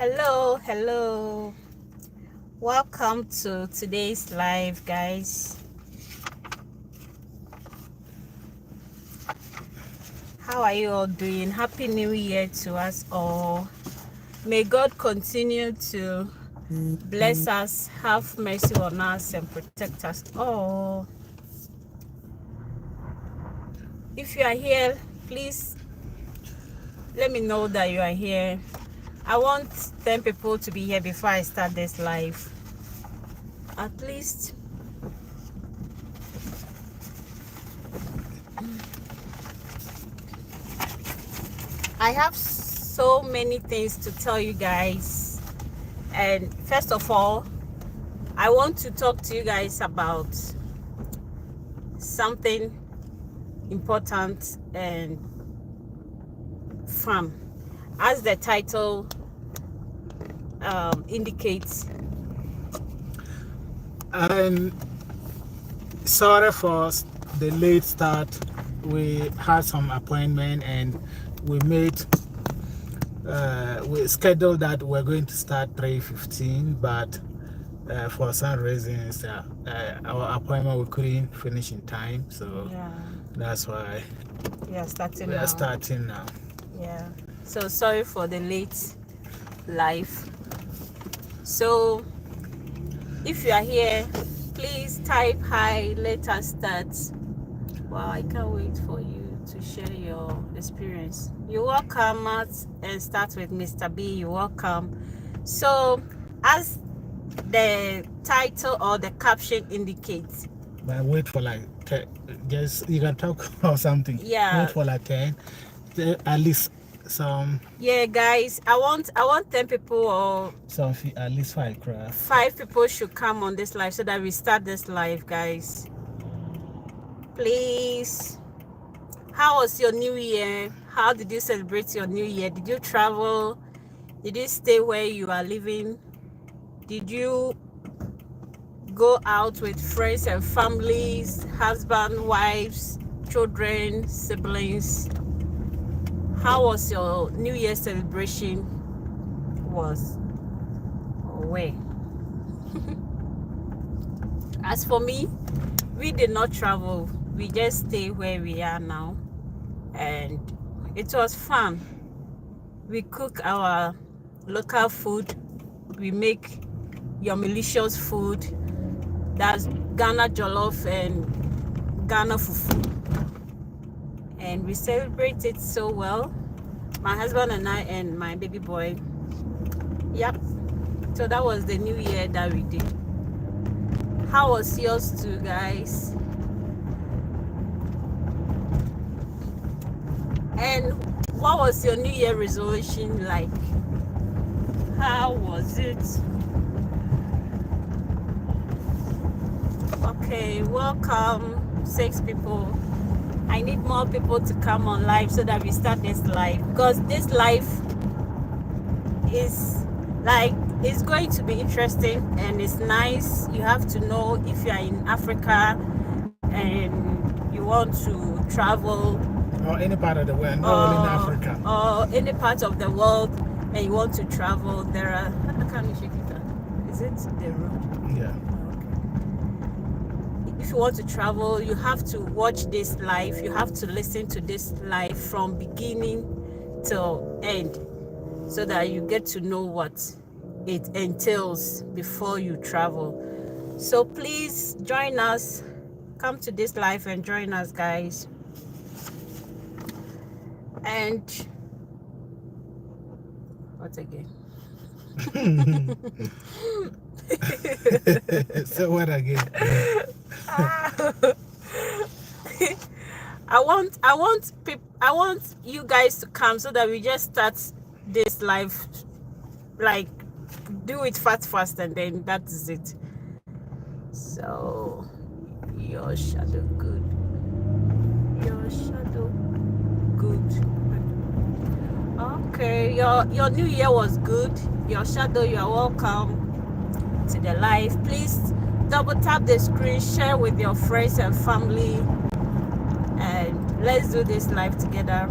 Hello. Welcome to today's live, guys. How are you all doing? Happy New Year to us all. May God continue to bless us, have mercy on us, and protect us all. If you are here, please let me know that you are here. I want 10 people to be here before I start this live. At least. I have so many things to tell you guys. And first of all, I want to talk to you guys about something important and fun. As the title indicates. And sorry for the late start. We had some appointment and we scheduled that we're going to start 3:15, but for some reasons our appointment we couldn't finish in time, so that's why we are starting now. Yeah, so sorry for the late live. So if you are here, please type hi, let us start. Wow, I can't wait for you to share your experience. You're welcome, Matt, and start with Mr. B. You're welcome. So as the title or the caption indicates, but wait for like 10, just you can talk about something. Yeah, wait for like 10, at least some. Yeah, guys, I want 10 people or some, at least 5 crowd. 5 people should come on this live so that we start this live, guys. Please. How was your new year? How did you celebrate your new year? Did you travel? Did you stay where you are living? Did you go out with friends and families, husband, wives, children, siblings? How was your new year celebration? Was where? As for me, we did not travel. We just stay where we are now, and it was fun. We cook our local food. We make your malicious food. That's Ghana jollof and Ghana fufu, and we celebrate it so well. My husband and I and my baby boy. Yep. So that was the new year that we did. How was yours too, guys? And what was your new year resolution like? How was it? Okay, welcome 6 people. I need more people to come on live so that we start this live, because this live is like, it's going to be interesting and it's nice. You have to know if you are in Africa and you want to travel, or any part of the world, not only in Africa, or any part of the world, and you want to travel, there are, how can you shake it up? Is it the road? Yeah. If you want to travel, you have to watch this live. You have to listen to this live from beginning till end, so that you get to know what it entails before you travel. So please join us. Come to this live and join us, guys. And what again? So what again? I want you guys to come so that we just start this live, like do it fast and then that is it. So your shadow good. Okay, your new year was good. Your shadow, you are welcome to the live. Please double tap the screen, share with your friends and family, and let's do this live together.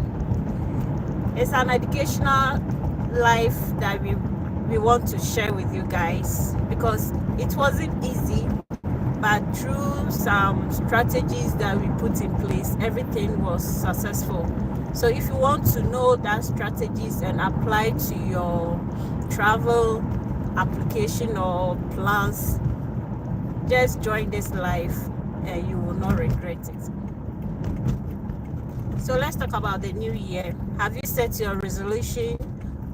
It's an educational life that we we want to share with you guys, because it wasn't easy, but through some strategies that we put in place, everything was successful. So if you want to know that strategies and apply to your travel application or plans, just join this live and you will not regret it. So let's talk about the new year. Have you set your resolution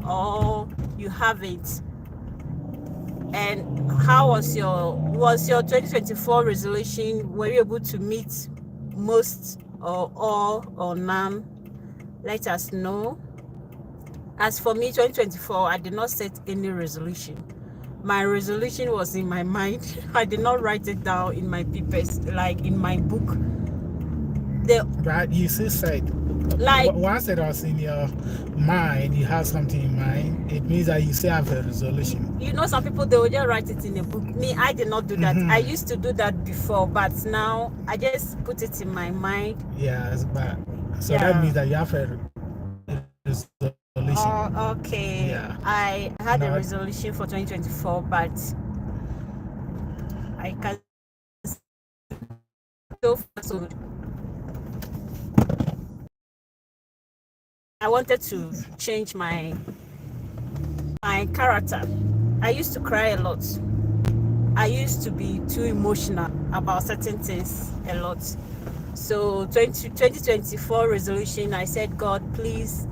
or you haven't? And how was your 2024 resolution? Were you able to meet most or all or none? Let us know. As for me, 2024, I did not set any resolution. My resolution was in my mind. I did not write it down in my papers, like in my book. But you still said, like, once it was in your mind, you have something in mind, it means that you still have a resolution. You know, some people, they will just write it in a book. Me, I did not do that. I used to do that before, but now I just put it in my mind. Yes, but so that means that you have a resolution. Oh, okay. Yeah. I had a resolution for 2024, but I can so I wanted to change my character. I used to cry a lot. I used to be too emotional about certain things a lot. So 2024 resolution, I said, God, please,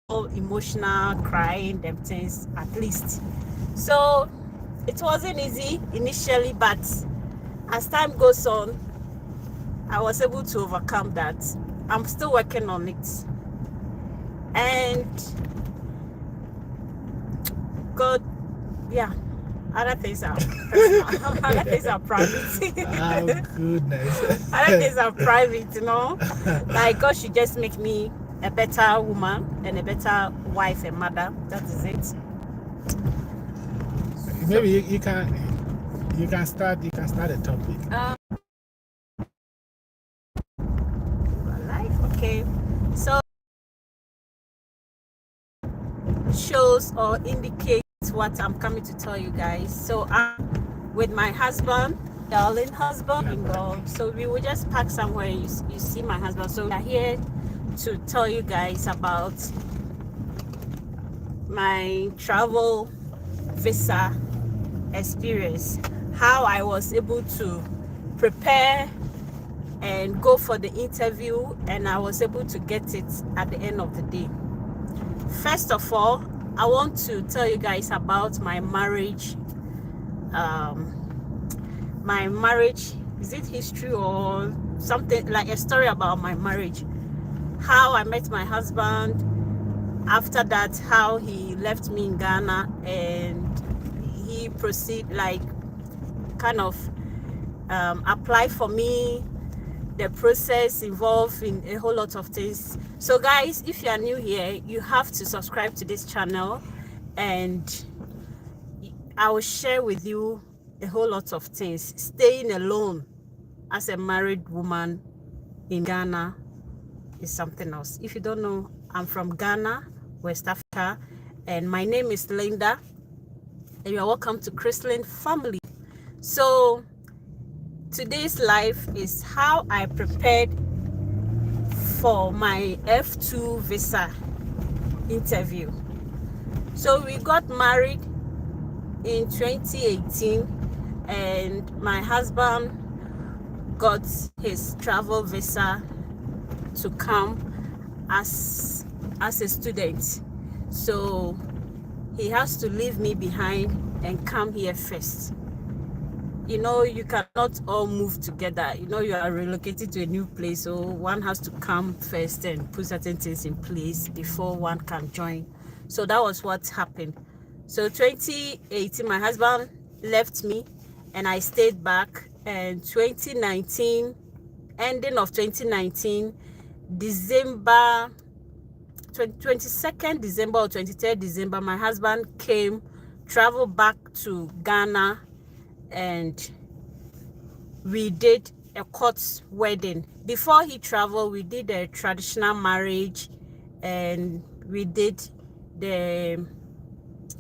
all emotional, crying, them things at least. So it wasn't easy initially, but as time goes on, I was able to overcome that. I'm still working on it. And God, yeah, other things are personal. Other things are private. Oh, goodness. Other things are private, you know. Like, God should just make me a better woman and a better wife and mother. That is it. Maybe you can start a topic. Life, okay. So shows or indicates what I'm coming to tell you guys. So I'm with my husband, darling husband in God. So we will just park somewhere. You see my husband. So we are here to tell you guys about my travel visa experience, how I was able to prepare and go for the interview, and I was able to get it at the end of the day. First of all, I want to tell you guys about my marriage. My marriage, is it history or something, like a story about my marriage? How I met my husband, after that how he left me in Ghana and he proceeded, like, kind of apply for me, the process involved in a whole lot of things. So guys, if you are new here, you have to subscribe to this channel, and I will share with you a whole lot of things. Staying alone as a married woman in Ghana is something else. If you don't know, I'm from Ghana, West Africa, and my name is Linda, and you're welcome to Christlyn family. So today's live is how I prepared for my F2 visa interview. So we got married in 2018, and my husband got his travel visa to come as a student. So he has to leave me behind and come here first. You know, you cannot all move together. You know, you are relocated to a new place, so one has to come first and put certain things in place before one can join. So that was what happened. So 2018, my husband left me and I stayed back. And 2019, ending of 2019, December 22nd December or 23rd December, my husband traveled back to Ghana, and we did a court wedding. Before he traveled, we did a traditional marriage, and we did the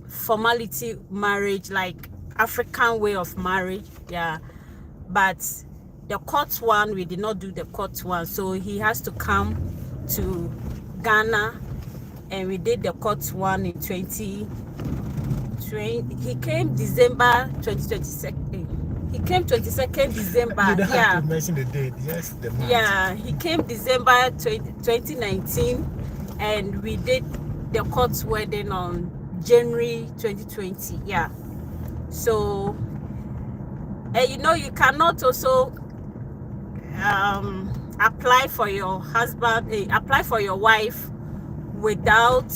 formality marriage, like African way of marriage. Yeah, but the court one, we did not do the court one, so he has to come to Ghana, and we did the court one in 2020. He came December 2022. He came 22nd December. You don't Yeah, have to mention the date. Yes, the month. yeah, he came December 2019, and we did the court wedding on January 2020. Yeah, so you know, you cannot also apply for your husband, apply for your wife without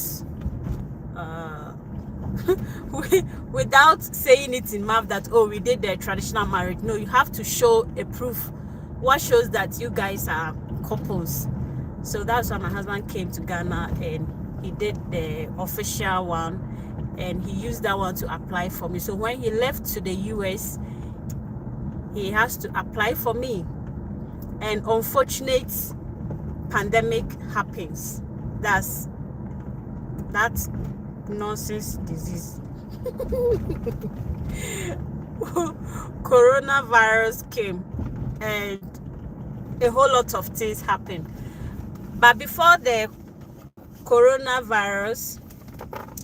without saying it in mouth that, oh, we did the traditional marriage. No, you have to show a proof what shows that you guys are couples. So that's why my husband came to Ghana, and he did the official one, and he used that one to apply for me. So when he left to the US, he has to apply for me, and unfortunate pandemic happens. That's nonsense disease. Coronavirus came, and a whole lot of things happened. But before the coronavirus,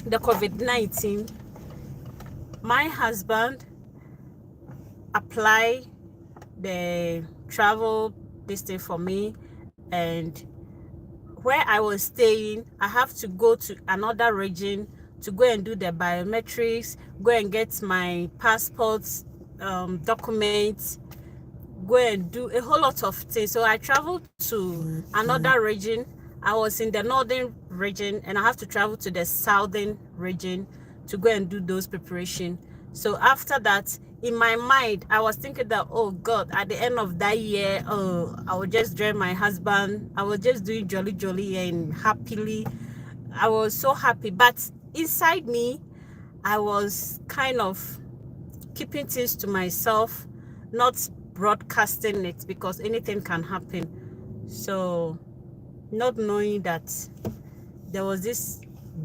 the COVID-19, my husband applied the travel this thing for me, and where I was staying, I have to go to another region to go and do the biometrics, go and get my passports, documents, go and do a whole lot of things. So I traveled to another region. I was in the northern region, and I have to travel to the southern region to go and do those preparations. So after that, in my mind, I was thinking that, oh God, at the end of that year, I will just join my husband. I was just doing jolly and happily. I was so happy. But inside me, I was kind of keeping things to myself, not broadcasting it, because anything can happen. So not knowing that there was this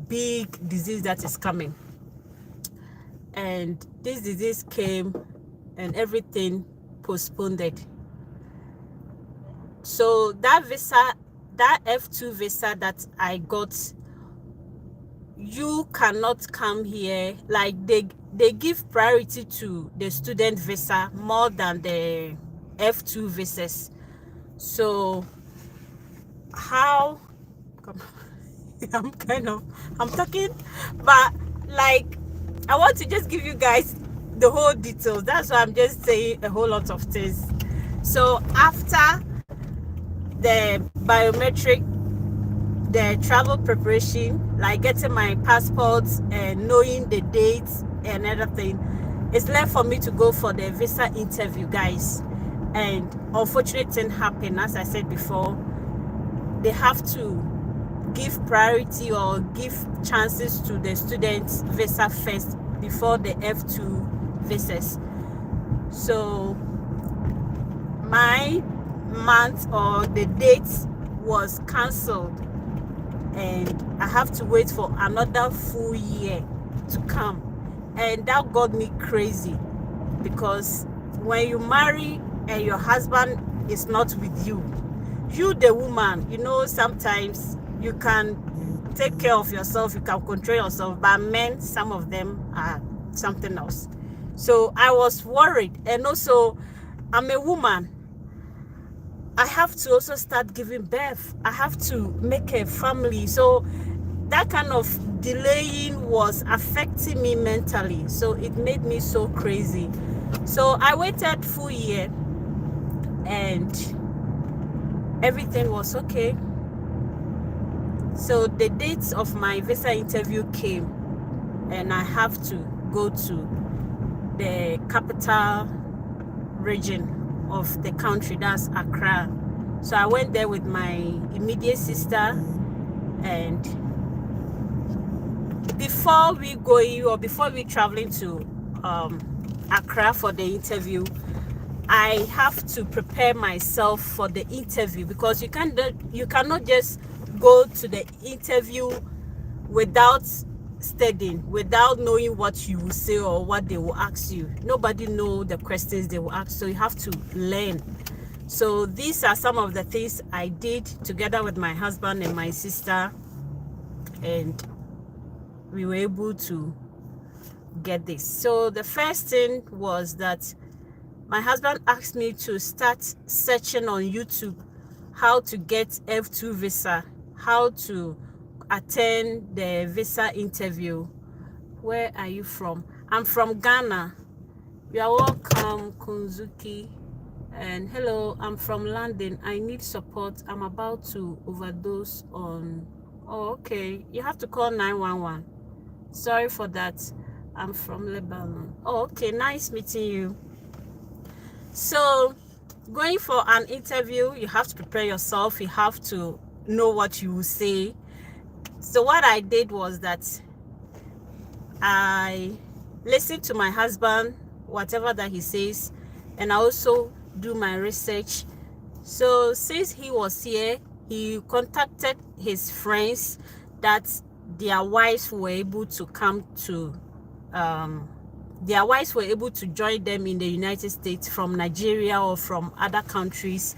big disease that is coming. And this disease came, and everything postponed. So that visa, that F2 visa that I got, you cannot come here. Like they give priority to the student visa more than the F2 visas. So how I'm talking, but like, I want to just give you guys the whole details. That's why I'm just saying a whole lot of things. So after the biometric, the travel preparation, like getting my passports and knowing the dates and everything, it's left for me to go for the visa interview, guys. And unfortunate thing happened. As I said before, they have to give priority or give chances to the students' visa first before the F2 visas. So my month or the date was cancelled, and I have to wait for another full year to come. And that got me crazy, because when you marry and your husband is not with you, you the woman, you know, sometimes you can take care of yourself, you can control yourself, but men, some of them are something else. So I was worried. And also, I'm a woman, I have to also start giving birth, I have to make a family. So that kind of delaying was affecting me mentally, so it made me so crazy. So I waited full year, and everything was okay. So the dates of my visa interview came, and I have to go to the capital region of the country, that's Accra. So I went there with my immediate sister, and before we traveling to Accra for the interview, I have to prepare myself for the interview, because you cannot just go to the interview without studying, without knowing what you will say or what they will ask you. Nobody know the questions they will ask, so you have to learn. So these are some of the things I did together with my husband and my sister, and we were able to get this. So the first thing was that my husband asked me to start searching on YouTube how to get F2 visa, how to attend the visa interview. Where are you from? I'm from Ghana. You are welcome, Kunzuki. And hello, I'm from London. I need support. I'm about to overdose on... Oh, okay. You have to call 911. Sorry for that. I'm from Lebanon. Oh, okay. Nice meeting you. So, going for an interview, you have to prepare yourself. You have to know what you will say. So what I did was that I listened to my husband, whatever that he says, and I also do my research. So since he was here, he contacted his friends that their wives were able to come to their wives were able to join them in the United States from Nigeria or from other countries.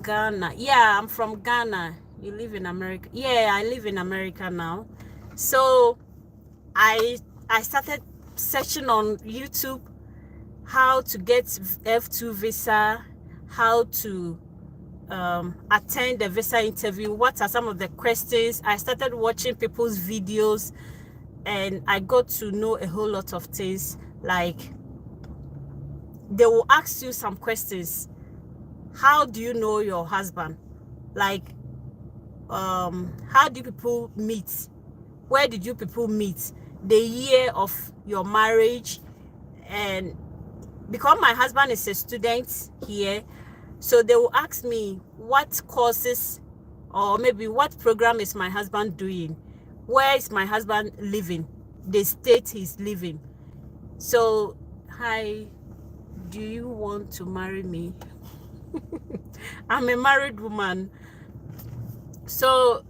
Ghana. Yeah, I'm from Ghana. You live in America? Yeah, I live in America now. So I started searching on YouTube how to get F2 visa, how to attend the visa interview, what are some of the questions. I started watching people's videos, and I got to know a whole lot of things. Like, they will ask you some questions. How do you know your husband? Like, how do people meet? Where did you people meet? The year of your marriage. And because my husband is a student here, so they will ask me what courses or maybe what program is my husband doing, where is my husband living, the state he's living. So, hi, do you want to marry me? I'm a married woman. So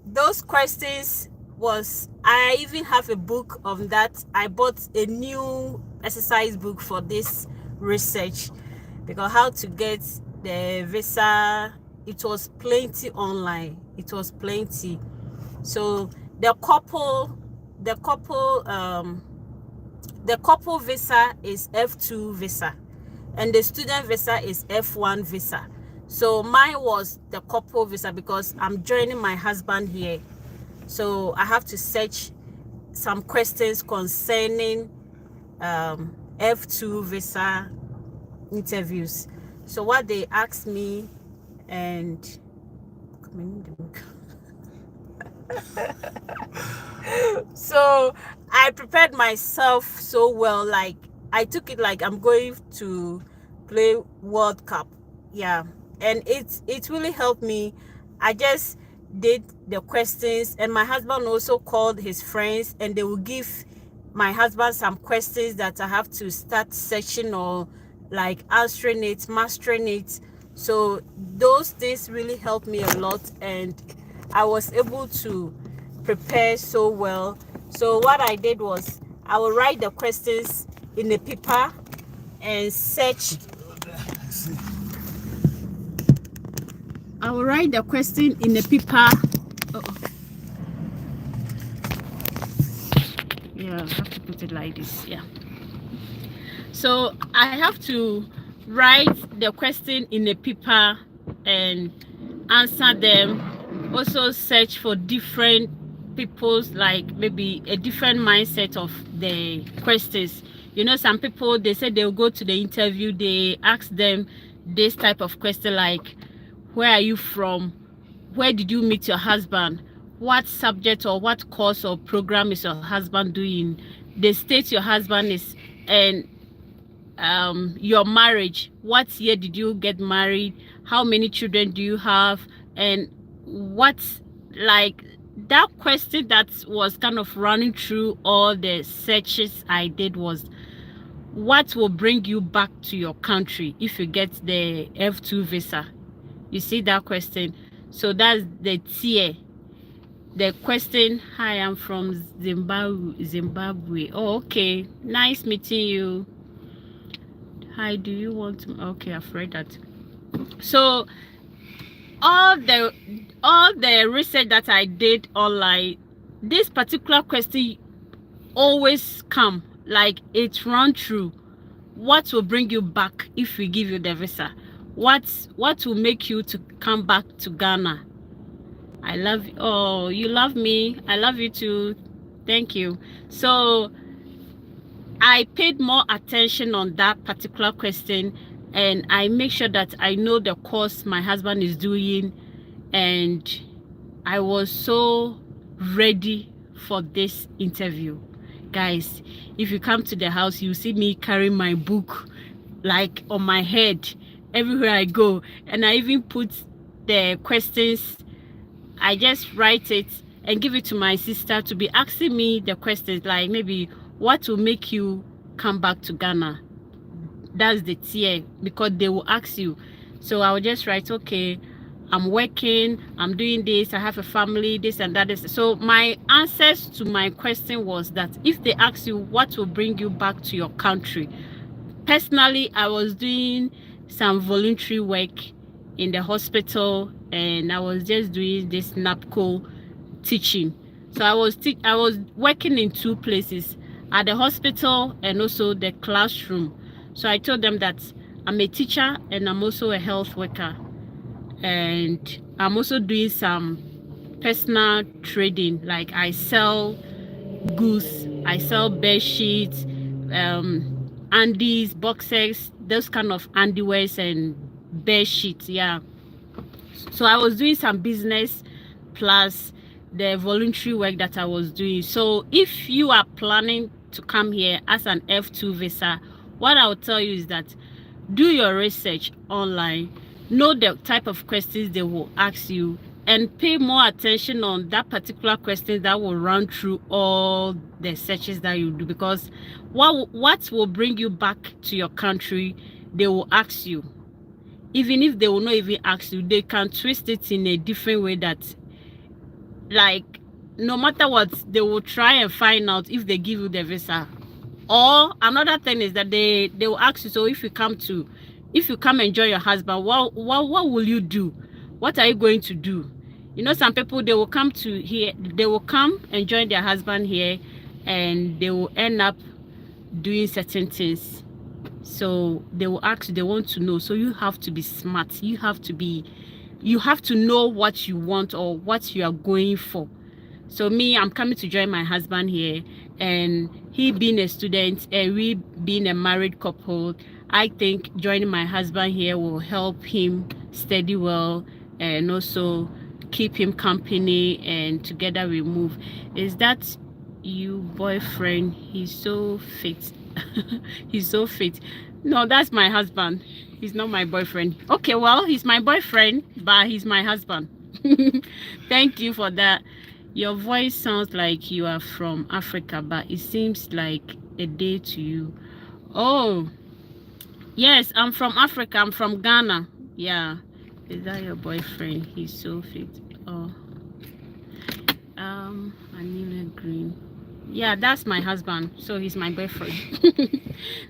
those questions was, I even have a book of that. I bought a new exercise book for this research, because how to get the visa, it was plenty online. It was plenty. So the couple visa is F2 visa, and the student visa is F1 visa. So mine was the couple visa because I'm joining my husband here. So I have to search some questions concerning F2 visa interviews. So what they asked me, and so I prepared myself so well. Like, I took it like I'm going to play World Cup. Yeah, and it really helped me. I just did the questions, and my husband also called his friends, and they will give my husband some questions that I have to start searching or like answering it, mastering it. So those things really helped me a lot, and I was able to prepare so well. So what I did was, I will write the questions in a paper and search. I will write the question in a paper. Yeah, I have to put it like this. Yeah. So I have to write the question in a paper and answer them. Also search for different people's, like maybe a different mindset of the questions. You know, some people, they say they'll go to the interview, they ask them this type of question like, where are you from? Where did you meet your husband? What subject or what course or program is your husband doing? The state your husband is, and your marriage. What year did you get married? How many children do you have? And what's like that question that was kind of running through all the searches I did was, what will bring you back to your country if you get the F2 visa? You see that question? So that's the tier. the question. Hi, I'm from Zimbabwe. Oh, okay, nice meeting you. Hi, do you want to? Okay, I've read that. So all the research that I did online, this particular question always come, like it's run through. What will bring you back if we give you the visa? What will make you to come back to Ghana? I love you. Oh, you love me. I love you too. Thank you. So I paid more attention on that particular question, and I make sure that I know the course my husband is doing, and I was so ready for this interview. Guys, if you come to the house, you see me carrying my book like on my head everywhere I go, and I even put the questions. I just write it and give it to my sister to be asking me the questions, like maybe what will make you come back to Ghana. That's the tier, because they will ask you. So I will just write, okay, I'm working, I'm doing this, I have a family, this and that. So my answers to my question was that if they ask you what will bring you back to your country, personally, I was doing some voluntary work in the hospital, and I was just doing this NAPCO teaching. So I was working in two places, at the hospital and also the classroom. So I told them that I'm a teacher and I'm also a health worker, and I'm also doing some personal trading, like I sell goods, I sell bed sheets, undies, boxers, those kind of underwears and bed sheets. Yeah, so I was doing some business plus the voluntary work that I was doing. So if you are planning to come here as an F2 visa, what I'll tell you is that do your research online, know the type of questions they will ask you, and pay more attention on that particular question that will run through all the searches that you do, because what will bring you back to your country, they will ask you. Even if they will not even ask you, they can twist it in a different way that, like, no matter what, they will try and find out if they give you the visa. Or another thing is that they will ask you, so if you come and join your husband, what will you do? What are you going to do? You know, some people, they will come to here, they will come and join their husband here, and they will end up doing certain things. So they will ask you, they want to know. So you have to be smart. You have to know what you want or what you are going for. So me, I'm coming to join my husband here, and he being a student and we being a married couple, I think joining my husband here will help him study well and also keep him company, and together we move. Is that you boyfriend? He's so fit. He's so fit. No, that's my husband. He's not my boyfriend. Okay, well, he's my boyfriend, but he's my husband. Thank you for that. Your voice sounds like you are from Africa, but it seems like a day to you. Oh, yes, I'm from Africa. I'm from Ghana. Yeah. Is that your boyfriend? He's so fit. Oh. Anila Green. Yeah, that's my husband. So he's my boyfriend.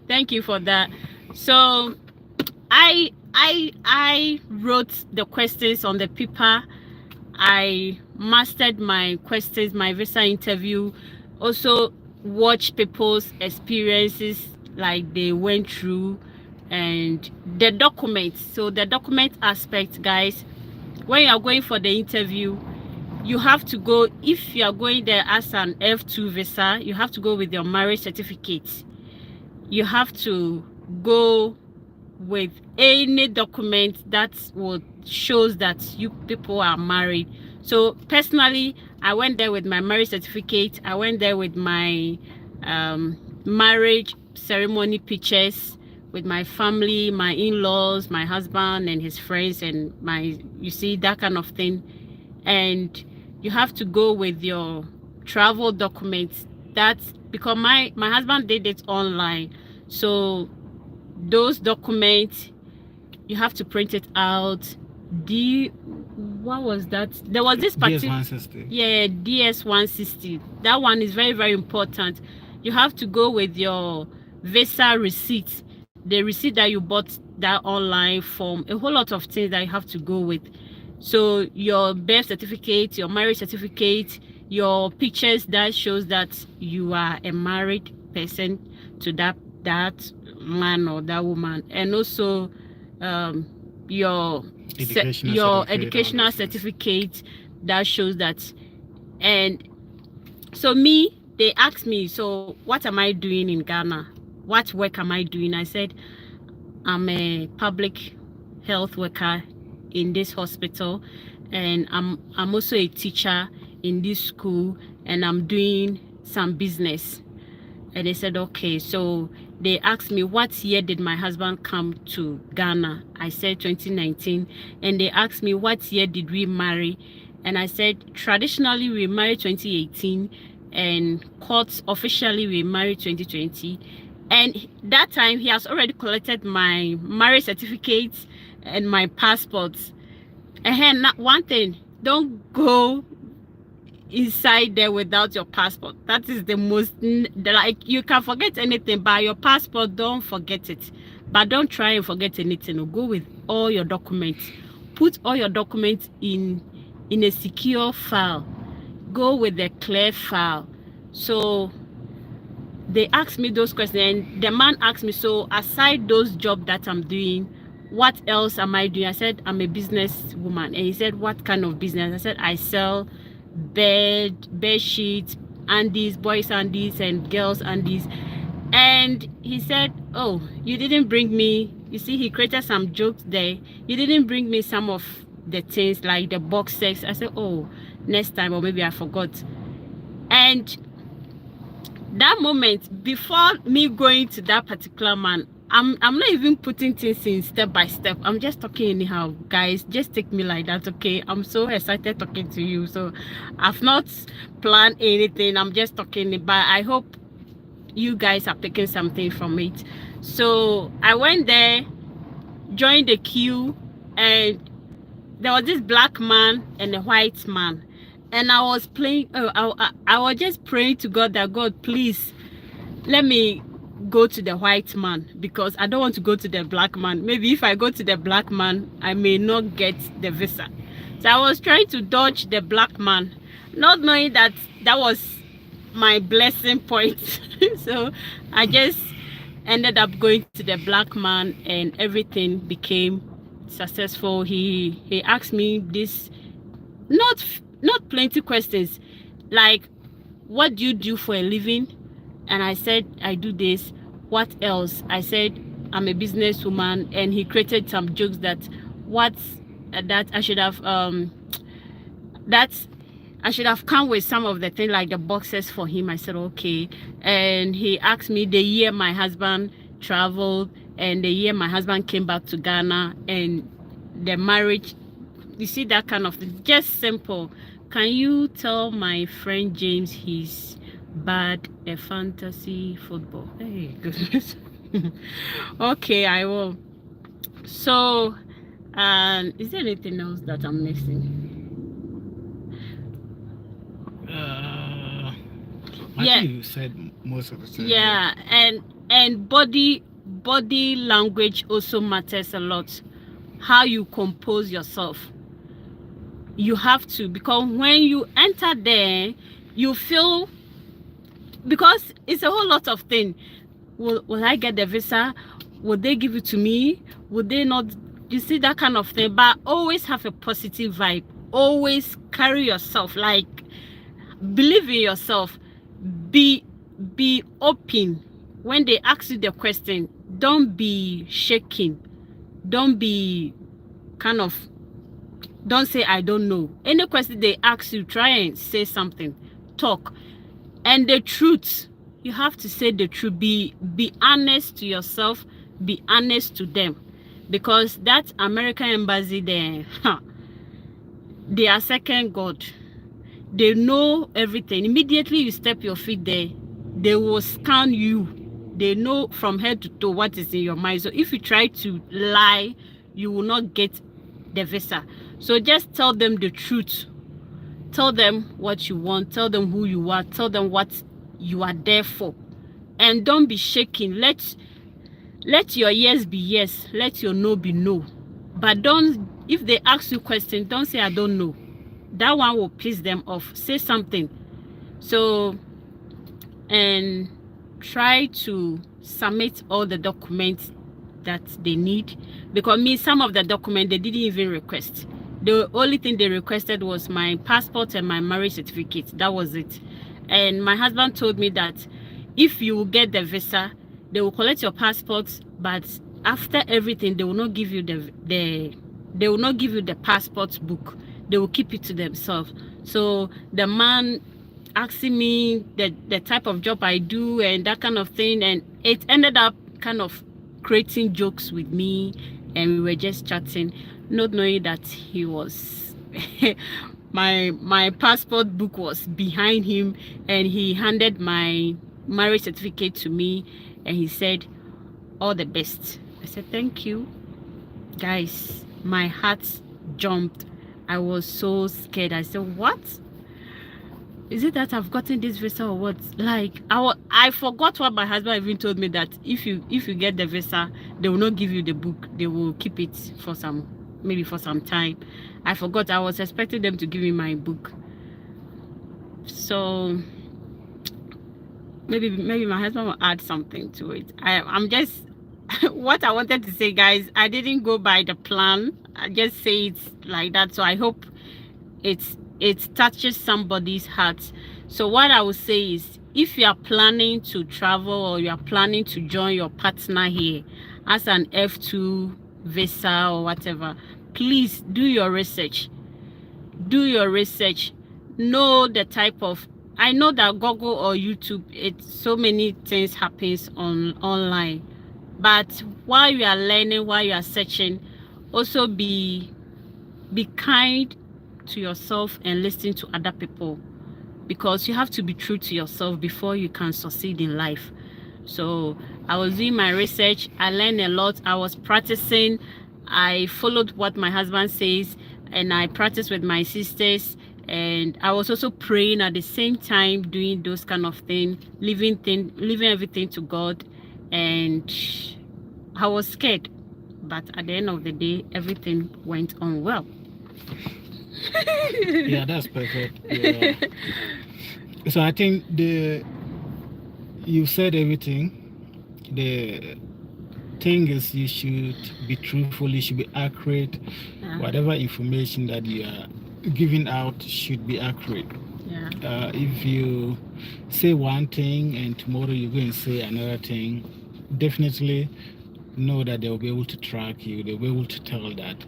Thank you for that. So I wrote the questions on the paper. I mastered my questions, my visa interview. Also watch people's experiences, like they went through, and the documents. So the document aspect, guys, when you are going for the interview, you have to go, if you are going there as an F2 visa, you have to go with your marriage certificate. You have to go with any document that would shows that you people are married. So personally, I went there with my marriage certificate. I went there with my marriage ceremony pictures, with my family, my in-laws, my husband and his friends, and you see, that kind of thing. And you have to go with your travel documents. That's because my husband did it online. So those documents, you have to print it out, what was that? There was this particular DS-160. Yeah, DS-160. That one is very, very important. You have to go with your visa receipt, the receipt that you bought that online form, a whole lot of things that you have to go with. So your birth certificate, your marriage certificate, your pictures that shows that you are a married person to that man or that woman, and also your educational certificate that shows that. And so they asked me, so what am I doing in Ghana? What work am I doing? I said, I'm a public health worker in this hospital, and I'm also a teacher in this school, and I'm doing some business. And they said, okay. So they asked me, what year did my husband come to Ghana? I said 2019. And they asked me, what year did we marry? And I said, traditionally we married 2018, and courts officially we married 2020. And that time he has already collected my marriage certificate and my passport. And one thing, don't go inside there without your passport. That is the most, like, you can forget anything, but your passport, don't forget it. But don't try and forget anything. Go with all your documents. Put all your documents in a secure file. Go with a clear file. So they asked me those questions, and the man asked me, so aside those jobs that I'm doing, what else am I doing? I said, I'm a business woman. And he said, what kind of business? I said, I sell bed sheets, undies, boys undies and girls undies. And he said, oh, you didn't bring me, you see, he created some jokes there, you didn't bring me some of the things like the box sets. I said, oh, next time, or maybe I forgot. And that moment, before me going to that particular man, I'm not even putting things in step by step. I'm just talking anyhow, guys. Just take me like that, okay? I'm so excited talking to you. So I've not planned anything. I'm just talking, but I hope you guys are picking something from it. So I went there, joined the queue, and there was this black man and a white man. And I was playing, I was just praying to God that, God, please let me go to the white man, because I don't want to go to the black man. Maybe if I go to the black man, I may not get the visa. So I was trying to dodge the black man, not knowing that that was my blessing point. So I just ended up going to the black man, and everything became successful. He asked me this, not plenty questions, like, what do you do for a living? And I said, I do this. What else? I said, I'm a businesswoman. And he created some jokes that that I should have come with some of the things like the boxes for him. I said, okay. And he asked me the year my husband traveled and the year my husband came back to Ghana, and the marriage. You see, that kind of thing. Just simple. Can you tell my friend James he's bad at fantasy football? Hey, goodness. Okay, I will. So, is there anything else that I'm missing? I think you said most of the time. Yeah, and body language also matters a lot. How you compose yourself. You have to, because when you enter there, you feel, because it's a whole lot of things. Will I get the visa? Will they give it to me? Will they not? You see, that kind of thing. But always have a positive vibe. Always carry yourself, like, believe in yourself. Be open. When they ask you the question, don't be shaking. Don't be don't say I don't know. Any question they ask you, try and say something. Talk. And the truth, you have to say the truth. Be honest to yourself. Be honest to them. Because that American embassy there, they are second God. They know everything. Immediately you step your feet there, they will scan you. They know from head to toe what is in your mind. So if you try to lie, you will not get the visa. So just tell them the truth. Tell them what you want. Tell them who you are. Tell them what you are there for. And don't be shaking. Let your yes be yes. Let your no be no. But don't, if they ask you questions, don't say I don't know. That one will piss them off. Say something. So, and try to submit all the documents that they need, because some of the documents they didn't even request. The only thing they requested was my passport and my marriage certificate. That was it. And my husband told me that if you get the visa, they will collect your passport, but after everything they will not give you they will not give you the passport book. They will keep it to themselves. So the man asking me the type of job I do and that kind of thing, and it ended up kind of creating jokes with me, and we were just chatting, not knowing that he was my passport book was behind him, and he handed my marriage certificate to me, and he said, all the best. I said, thank you. Guys, my heart jumped. I was so scared. I said, what? Is it that I've gotten this visa or what? Like, I forgot what my husband even told me, that if you get the visa, they will not give you the book. They will keep it for maybe for some time. I forgot. I was expecting them to give me my book. So maybe my husband will add something to it. I'm just what I wanted to say, guys. I didn't go by the plan. I just say it like that. So I hope it touches somebody's heart. So what I would say is, if you are planning to travel or you are planning to join your partner here as an F2 visa or whatever, please do your research. Do your research. Know the type of, I know that Google or YouTube, so many things happens online, but while you are learning, while you are searching, also be kind to yourself and listen to other people, because you have to be true to yourself before you can succeed in life. So I was doing my research. I learned a lot. I was practicing. I followed what my husband says, and I practiced with my sisters, and I was also praying at the same time, doing those kind of things, leaving everything to God. And I was scared, but at the end of the day, everything went on well. Yeah, that's perfect. Yeah. So I think you said everything. The thing is, you should be truthful, you should be accurate. Whatever information that you are giving out should be accurate. If you say one thing and tomorrow you go and say another thing, definitely know that they will be able to track you. They'll be able to tell that.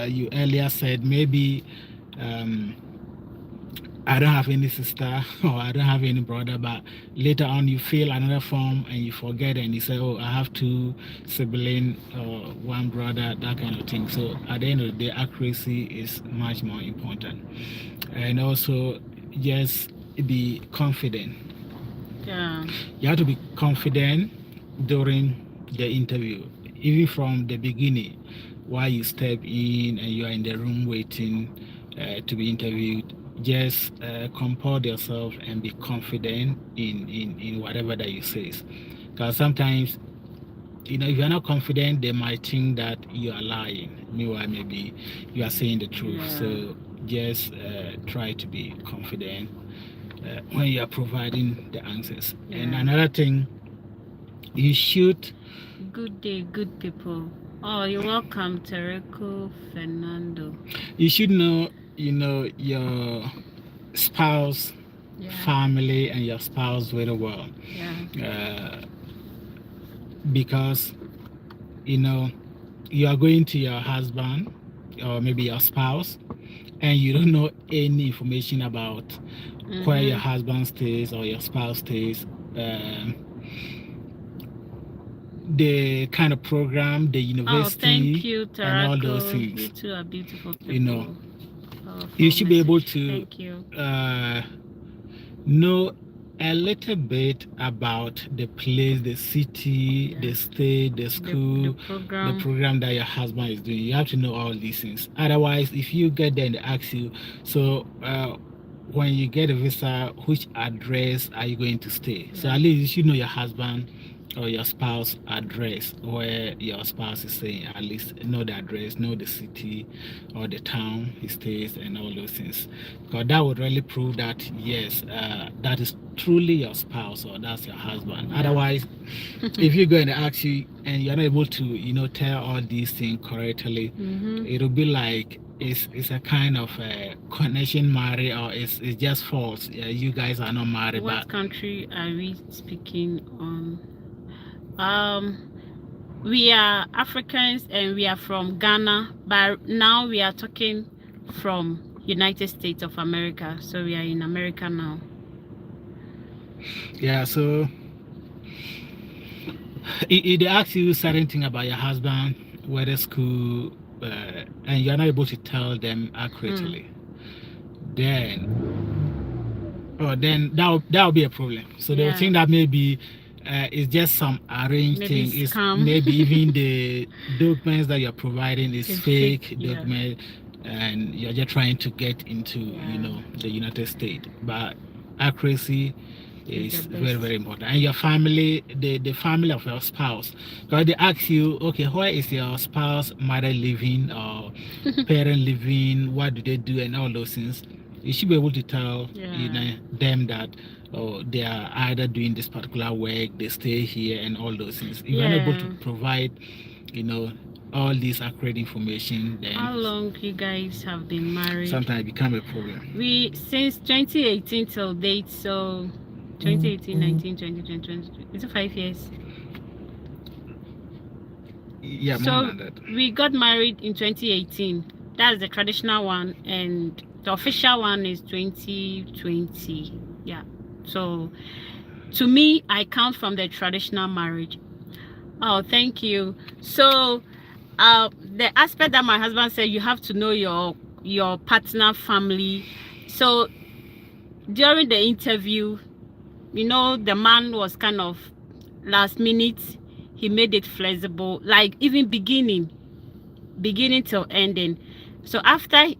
You earlier said maybe I don't have any sister or I don't have any brother, but later on you fill another form and you forget and you say, oh, I have 2 siblings or 1 brother, that kind of thing. So at the end of the day, accuracy is much more important. And also just be confident. Yeah. You have to be confident during the interview, even from the beginning. While you step in and you are in the room waiting to be interviewed, just compose yourself and be confident in whatever that you say. Because sometimes, if you're not confident, they might think that you are lying. Meanwhile, maybe you are saying the truth. Yeah. So just try to be confident when you are providing the answers. Yeah. And another thing, you should... Good day, good people. Oh, you're welcome, Tereko Fernando. You should know, your spouse, family, and your spouse very well. Yeah. Because, you are going to your husband or maybe your spouse, and you don't know any information about where your husband stays or your spouse stays. The kind of program, the university, thank you, and all those things. You two are beautiful people. You should be able to thank you. Know a little bit about the place, the city, the state, the school, the program that your husband is doing. You have to know all these things. Otherwise, if you get there and they ask you, so when you get a visa, which address are you going to stay? So at least you should know your husband or your spouse address where your spouse is staying. At least know the address, know the city or the town he stays, and all those things, because that would really prove that yes, that is truly your spouse or that's your husband. Otherwise, if you're going to ask you and you're not able to tell all these things correctly, it'll be like it's a kind of a connection marriage, or it's just false. You guys are not married. What country are we speaking on? We are Africans and we are from Ghana, but now we are talking from United States of America, so we are in America now. Yeah, so they ask you certain thing about your husband, whether school, and you're not able to tell them accurately, then that'll be a problem. So they'll think that maybe it's just some arranged thing. It's maybe even the documents that you're providing is fake document, and you're just trying to get into the United States. But accuracy is very, very important. And your family, the family of your spouse, because they ask you, okay, where is your spouse mother living or parent living, what do they do, and all those things. You should be able to tell them that they are either doing this particular work, they stay here, and all those things. If you're not able to provide all this accurate information, then how long you guys have been married? Sometimes it become a problem. We since 2018 till date, so 2018, 19, 20, 20, 20, it's 5 years. Yeah, so more than that. We got married in 2018. That's the traditional one, and the official one is 2020. Yeah. So to me, I count from the traditional marriage. Oh, thank you. So the aspect that my husband said, you have to know your partner family. So during the interview, the man was kind of last minute. He made it flexible, like even beginning till ending. So after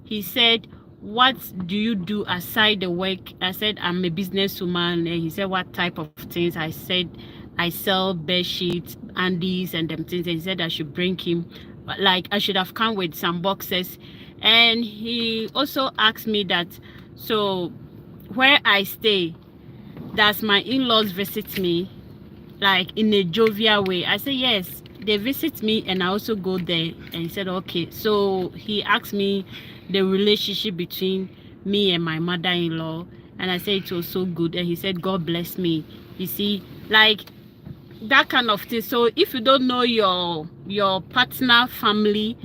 he said, what do you do aside the work? I said, I'm a businesswoman. And he said, what type of things? I said, I sell bed sheets, undies, and them things. And he said I should bring him, like I should have come with some boxes. And he also asked me that, so where I stay, does my in-laws visit me like in a jovial way? I said, yes, they visit me and I also go there. And he said, okay. So he asked me the relationship between me and my mother-in-law, and I said it was so good. And he said, God bless me. You see, like that kind of thing. So if you don't know your partner family,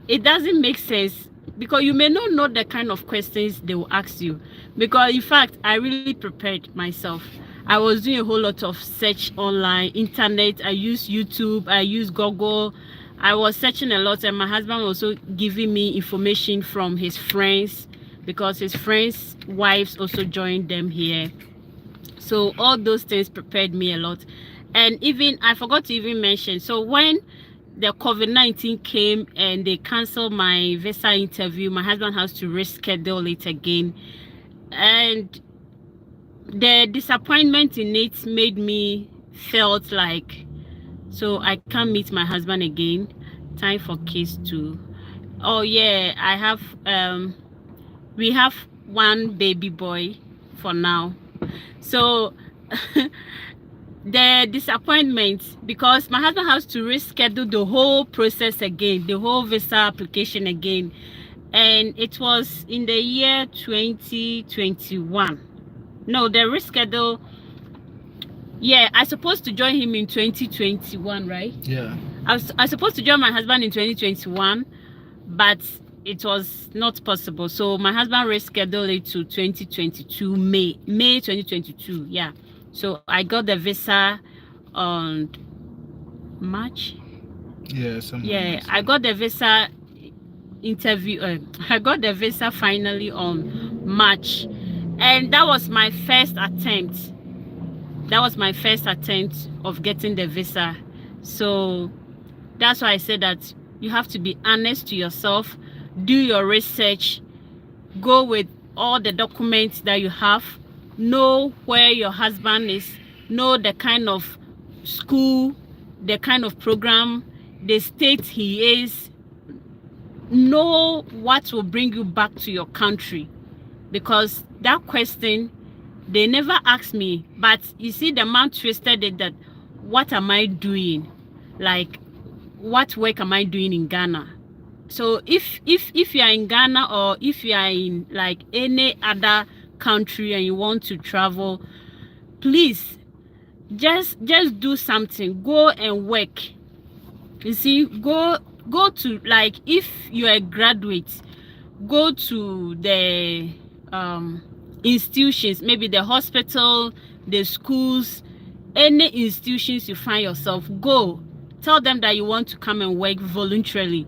it doesn't make sense, because you may not know the kind of questions they will ask you. Because in fact, I really prepared myself. I was doing a whole lot of search online, internet. I used YouTube, I used Google. I was searching a lot, and my husband was also giving me information from his friends, because his friends' wives also joined them here. So all those things prepared me a lot. And even I forgot to even mention, so when the COVID-19 came and they canceled my visa interview, my husband has to reschedule it again, and the disappointment in it made me felt like, so I can't meet my husband again. Time for kids too. Oh yeah, I have we have one baby boy for now. So the disappointment, because my husband has to reschedule the whole process again, the whole visa application again, and it was in the year 2021. No, the reschedule, yeah, I supposed to join him in 2021, right? Yeah, I supposed to join my husband in 2021, but it was not possible. So my husband rescheduled it to 2022, May 2022. Yeah. So I got the visa on March. Yeah, yeah, I got the visa interview. I got the visa finally on March, And that was my first attempt. That was my first attempt of getting the visa. So that's why I said that you have to be honest to yourself, do your research, go with all the documents that you have, know where your husband is, know the kind of school, the kind of program, the state he is, know what will bring you back to your country. Because that question, they never asked me, but you see, the man twisted it that, what am I doing? Like, what work am I doing in Ghana? So if you are in Ghana, or if you are in like any other country and you want to travel, please just do something. Go and work. You see, go to, like, if you are a graduate, go to the institutions, maybe the hospital, the schools, any institutions you find yourself, go tell them that you want to come and work voluntarily,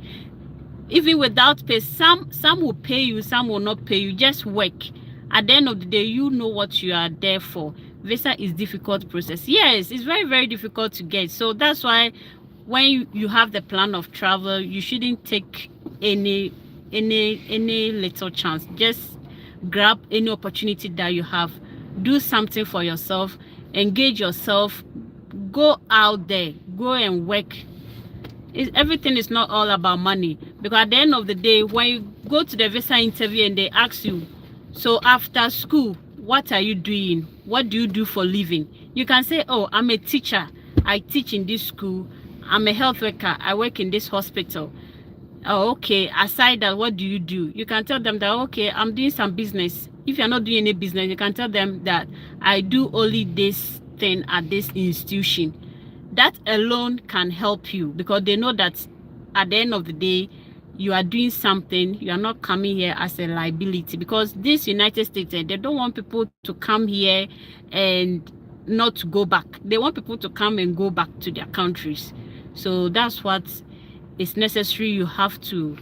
even without pay. Some will pay you, some will not pay you. Just work. At the end of the day, you know what you are there for. Visa is difficult process. Yes, it's very, very difficult to get. So that's why when you have the plan of travel, you shouldn't take any little chance. Just grab any opportunity that you have. Do something for yourself. Engage yourself. Go out there. Go and work. Everything is not all about money, because at the end of the day, when you go to the visa interview and they ask you, so after school, what are you doing? What do you do for living? You can say, oh, I'm a teacher, I teach in this school. I'm a health worker, I work in this hospital. Oh, okay. Aside that, what do you do? You can tell them that, okay, I'm doing some business. If you're not doing any business, you can tell them that I do only this thing at this institution. That alone can help you, because they know that at the end of the day, you are doing something. You are not coming here as a liability, because this United States, they don't want people to come here and not to go back. They want people to come and go back to their countries. So that's what is necessary. You have to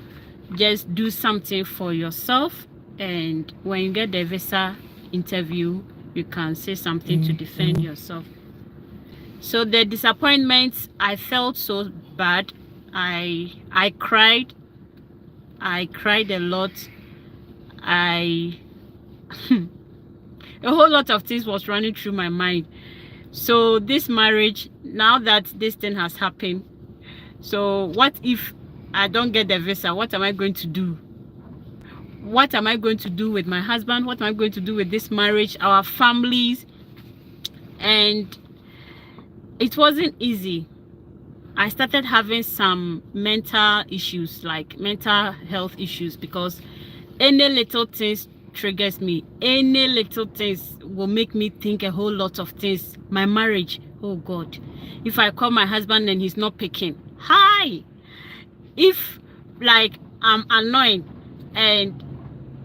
just do something for yourself, and when you get the visa interview, you can say something to defend yourself. So the disappointments, I felt so bad. I cried. I cried a lot. A whole lot of things was running through my mind. So this marriage, now that this thing has happened, so what if I don't get the visa? What am I going to do? What am I going to do with my husband? What am I going to do with this marriage, our families? And it wasn't easy. I started having some mental issues, like mental health issues, because any little things triggers me. Any little things will make me think a whole lot of things. My marriage, oh God, if I call my husband and he's not picking, hi. If like I'm annoyed and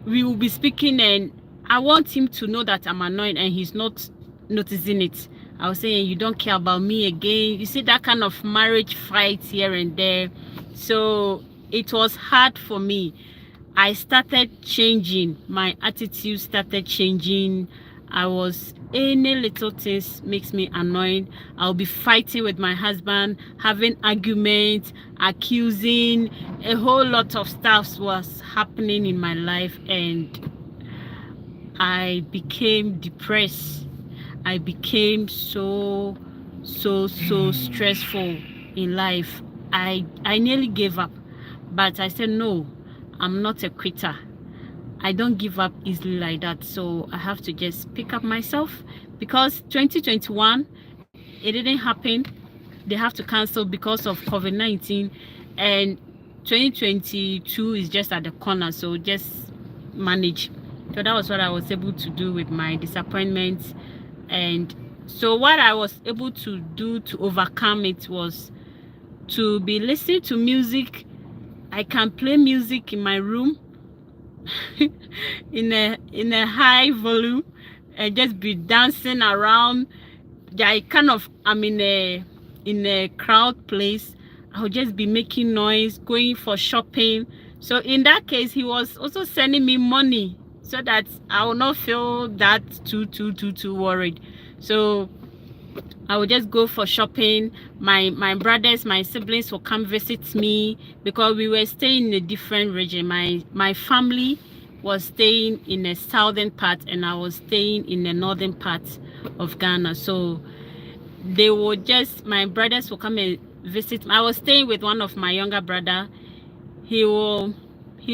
we will be speaking and I want him to know that I'm annoyed and he's not noticing it, I was saying, you don't care about me again. You see that kind of marriage fights here and there. So it was hard for me. I started changing. My attitude started changing. I was, any little things makes me annoyed. I'll be fighting with my husband, having arguments, accusing. A whole lot of stuff was happening in my life, and I became depressed. I became so stressful in life. I nearly gave up, but I said, no, I'm not a quitter. I don't give up easily like that. So I have to just pick up myself, because 2021, it didn't happen. They have to cancel because of COVID-19, and 2022 is just at the corner. So just manage. So that was what I was able to do with my disappointments. And so what I was able to do to overcome it was to be listening to music. I can play music in my room in a high volume and just be dancing around. I'm in a crowd place. I'll just be making noise, going for shopping. So in that case, he was also sending me money. so that I will not feel that too worried. So I would just go for shopping. My brothers, my siblings will come visit me because we were staying in a different region. My family was staying in a southern part and I was staying in the northern part of Ghana. So they would just, my brothers will come and visit. I was staying with one of my younger brother. He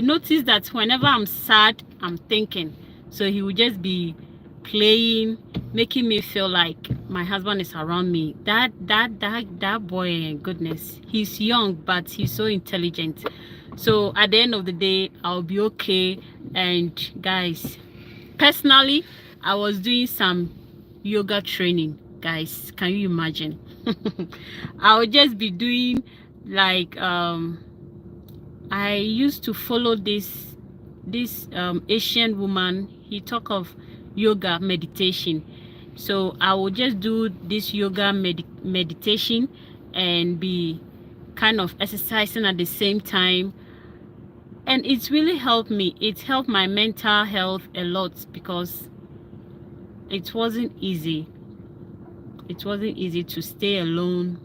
noticed that whenever I'm sad, I'm thinking. So he would just be playing, making me feel like my husband is around me. That boy, goodness, he's young, but he's so intelligent. So at the end of the day, I'll be okay. And guys, personally, I was doing some yoga training. Guys, can you imagine? I would just be doing like I used to follow this Asian woman. He talk of yoga meditation. So I would just do this yoga meditation and be kind of exercising at the same time. And it's really helped me. It helped my mental health a lot because it wasn't easy. It wasn't easy to stay alone,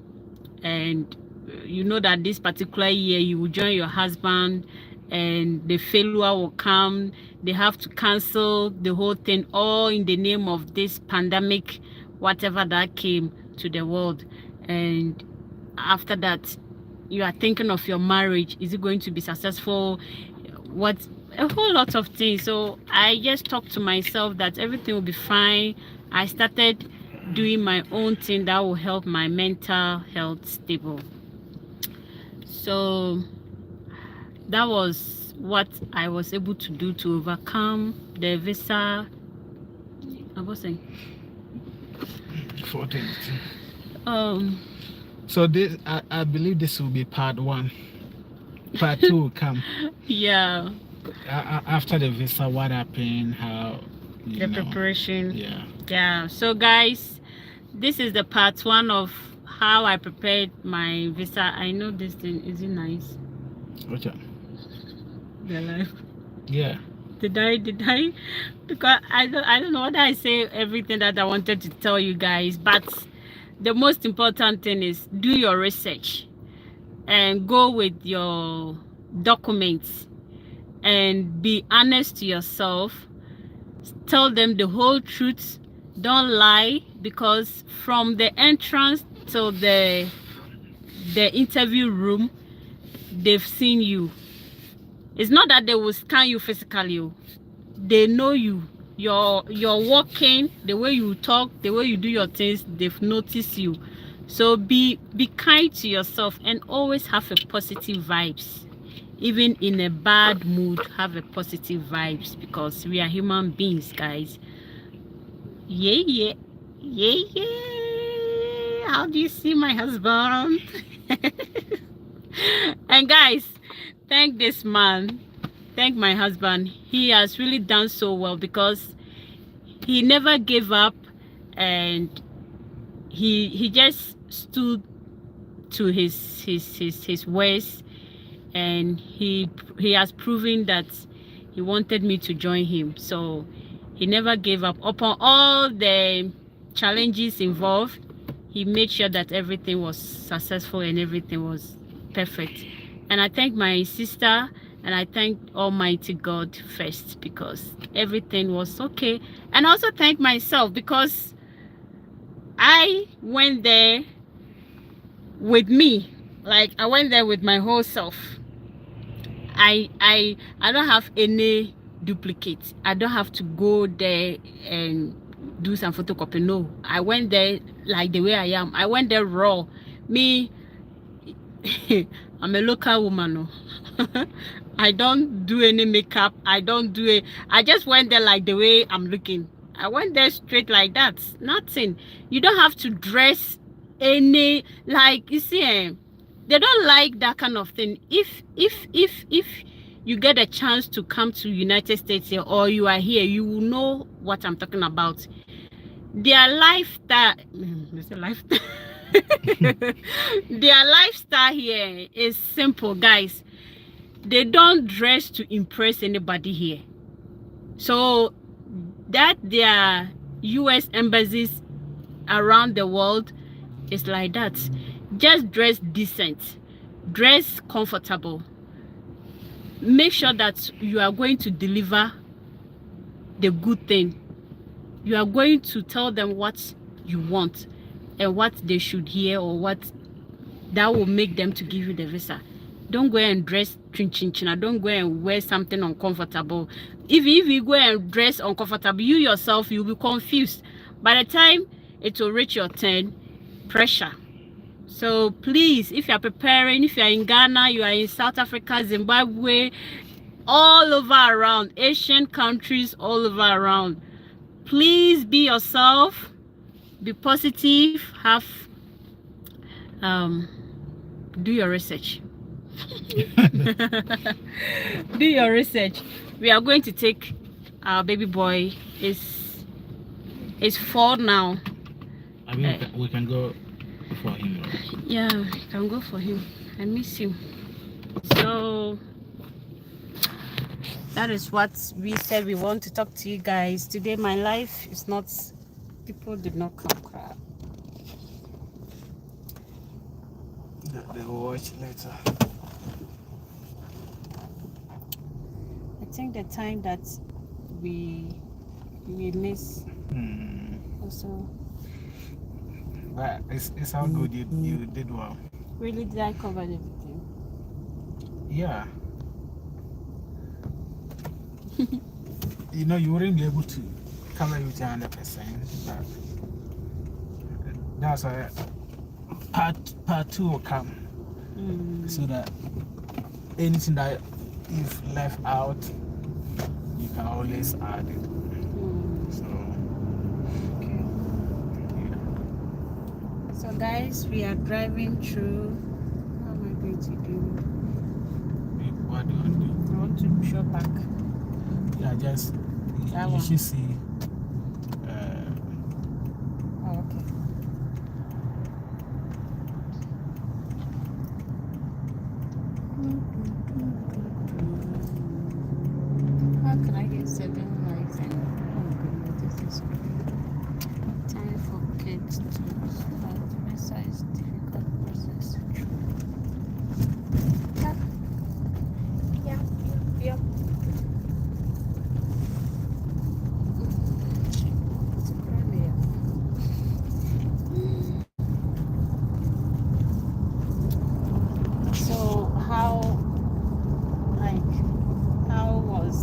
and you know that this particular year you will join your husband and the failure will come. They have to cancel the whole thing, all in the name of this pandemic, whatever that came to the world. And after that, you are thinking of your marriage. Is it going to be successful? What, a whole lot of things. So I just talked to myself that everything will be fine. I started doing my own thing that will help my mental health stable. So that was what I was able to do to overcome the visa. I was saying 14. So this, I believe this will be part 1. Part 2 will come. Yeah. After the visa, what happened? How The preparation. Yeah. Yeah. So guys, this is the part 1 of how I prepared my visa. I know this thing, is it nice? Okay. The life. Yeah. Did I? Because I don't know what I say everything that I wanted to tell you guys, but the most important thing is do your research and go with your documents and be honest to yourself. Tell them the whole truth. Don't lie, because from the entrance to the interview room, they've seen you. It's not that they will scan you physically. They know you. You're walking, the way you talk, the way you do your things, they've noticed you. So be kind to yourself and always have a positive vibes. Even in a bad mood, have a positive vibes, because we are human beings, guys. Yeah. How do you see my husband? And guys, thank this man, thank my husband. He has really done so well, because he never gave up, and he just stood to his words, and he has proven that he wanted me to join him. So he never gave up upon all the challenges involved. He made sure that everything was successful and everything was perfect. And I thank my sister, and I thank Almighty God first, because everything was okay. And also thank myself, because I went there with me. Like, I went there with my whole self. I don't have any duplicate. I don't have to go there and do some photocopy. No, I went there like the way I am. I went there raw. Me, I'm a local woman. No. I don't do any makeup. I don't do it. I just went there like the way I'm looking. I went there straight like that. Nothing. You don't have to dress any, like, you see, they don't like that kind of thing. If you get a chance to come to United States here, or you are here, you will know what I'm talking about. Their lifestyle, their lifestyle here is simple, guys. They don't dress to impress anybody here. So that their US embassies around the world is like that. Just dress decent, dress comfortable, make sure that you are going to deliver the good thing. You are going to tell them what you want and what they should hear, or what that will make them to give you the visa. Don't go and dress chin. Don't go and wear something uncomfortable. If you go and dress uncomfortable, you yourself, you'll be confused. By the time it will reach your turn, pressure. So please, if you are preparing, if you are in Ghana, you are in South Africa, Zimbabwe, all over around, Asian countries all over around, please be yourself, be positive, have do your research. Do your research. We are going to take our baby boy. It's 4 now. I mean, we can go for him. Yeah, we can go for him. I miss him. So that is what we said. We want to talk to you guys today. My life is not, people did not come crap. They will watch later. I think the time that we miss also. But it's all good. You did well. Really, did I cover everything? Yeah. You know, you wouldn't be able to cover it 100%, but that's why part 2 will come, so that anything that you've left out, you can always add it. So, okay. Yeah. So guys, we are driving through. How am I going to do? What do you want to do? I want to show back. Yeah, just That you one. should see. Oh, okay. How can I get 7 likes and oh goodness, this is time for kids to start besides difficult process. Yep. It's a Crimea. So how was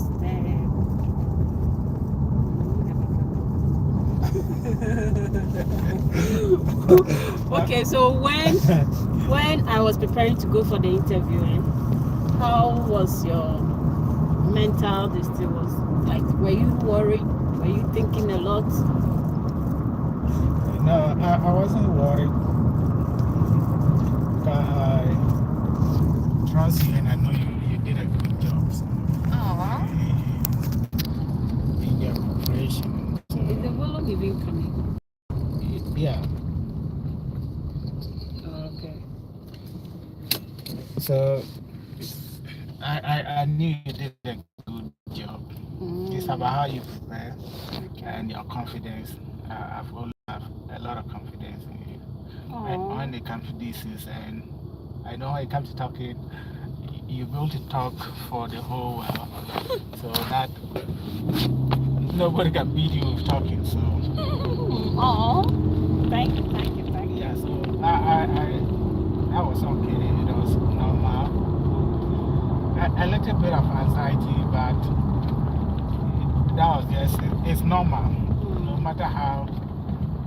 okay, so when I was preparing to go for the interview, how was your mental this thing was like? Were you worried? Were you thinking a lot? No, I wasn't worried. But I trust you and I know you did a good job. So, in your preparation. So, Is the volume even coming? yeah. Okay. So I knew you did a good job. It's about how you prepare and your confidence. I've always have a lot of confidence in you. And when it comes to these things, and I know when it comes to talking, you're able to talk for the whole world. So that nobody can beat you with talking. So Thank you. yeah, so I was okay. It was normal. A little bit of anxiety, but that was just it's normal. No matter how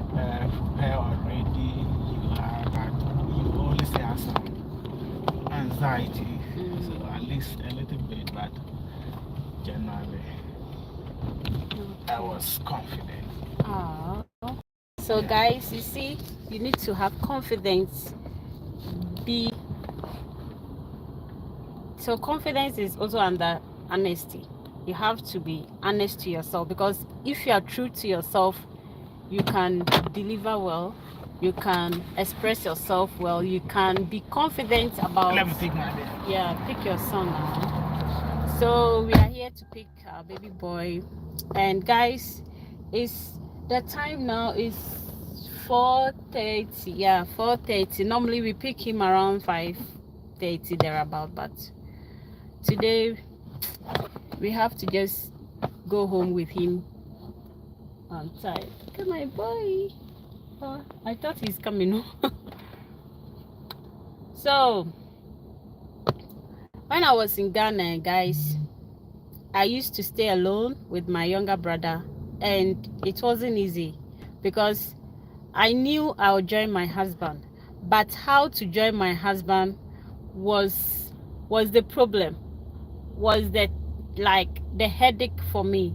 prepared or ready you are, but you always have some anxiety. So at least a little bit, but generally I was confident. So guys, you see, you need to have confidence. So confidence is also under honesty. You have to be honest to yourself, because if you are true to yourself, you can deliver well, you can express yourself well, you can be confident about. Let me take my bed. Yeah, pick your son now. So we are here to pick our baby boy, and guys, it's the time now is 4:30. Yeah, 4:30. Normally we pick him around 5:30 thereabout, but today we have to just go home with him on time. Look at my boy. Oh, I thought he's coming. So when I was in Ghana, guys, I used to stay alone with my younger brother, and it wasn't easy because I knew I would join my husband, but how to join my husband was the problem, was the headache for me,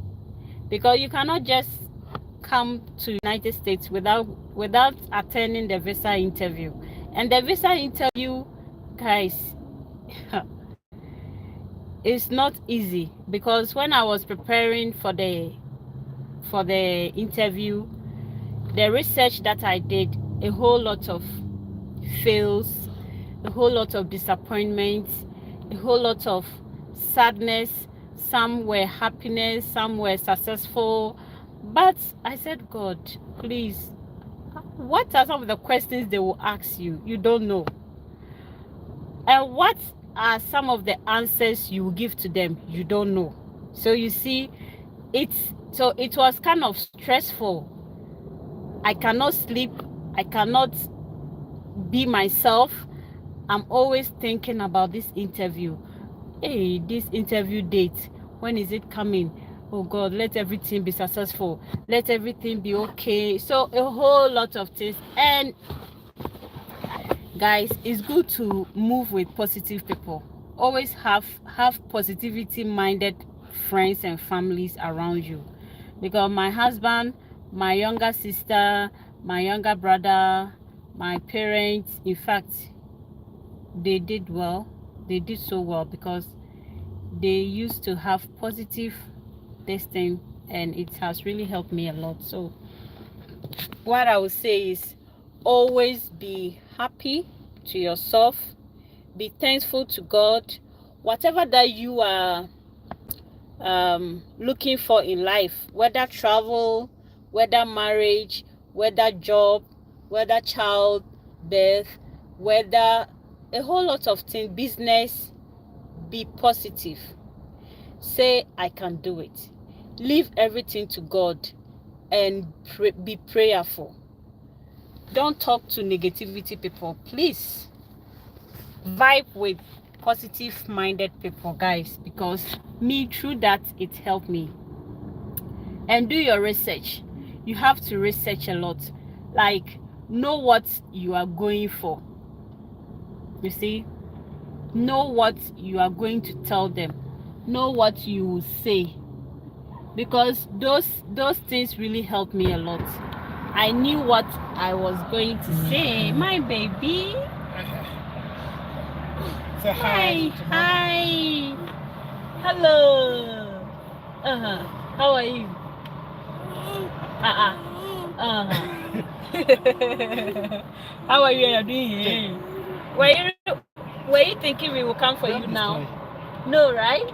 because you cannot just come to United States without attending the visa interview. And the visa interview, guys, it's not easy, because when I was preparing for the interview, the research that I did, a whole lot of fails, a whole lot of disappointments, a whole lot of sadness. Some were happiness, some were successful. But I said, God, please, what are some of the questions they will ask you? You don't know. And what are some of the answers you will give to them? You don't know. So you see, it was kind of stressful. I cannot sleep. I cannot be myself. I'm always thinking about this interview. Hey, this interview date, when is it coming? Oh God, let everything be successful. Let everything be okay. So a whole lot of things. And guys, it's good to move with positive people. Always have positivity minded friends and families around you, because my husband, my younger sister, my younger brother, my parents, in fact, they did well. They did so well because they used to have positive this thing, and it has really helped me a lot. So what I would say is, always be happy to yourself, be thankful to God. Whatever that you are looking for in life, whether travel, whether marriage, whether job, whether child birth, whether a whole lot of things, business, be positive. Say, I can do it. Leave everything to God and be prayerful. Don't talk to negativity people, please. Vibe with positive minded people, guys, because me, through that, it helped me. And do your research. You have to research a lot. Like, know what you are going for. You see, know what you are going to tell them, know what you will say, because those things really helped me a lot. I knew what I was going to say. My baby, say hi. Hi. Hello. How are you? How are you? You're doing here? Were you thinking we will come for you now? No, right?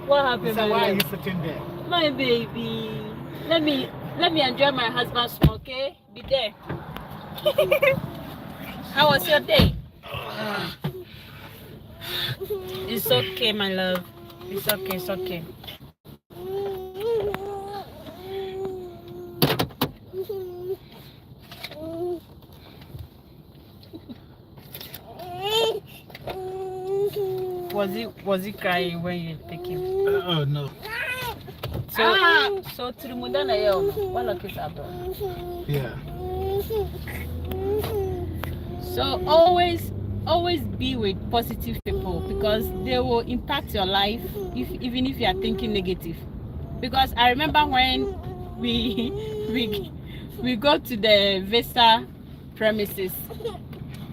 What happened? So why are you sitting there? My baby. Let me enjoy my husband's smoke, okay? Be there. How was your day? It's okay, my love. It's okay, it's okay. Was he crying when you pick him? Oh no. So to the mundana yo, what like is happening? Yeah. So always be with positive people, because they will impact your life even if you are thinking negative. Because I remember when we go to the Vista premises,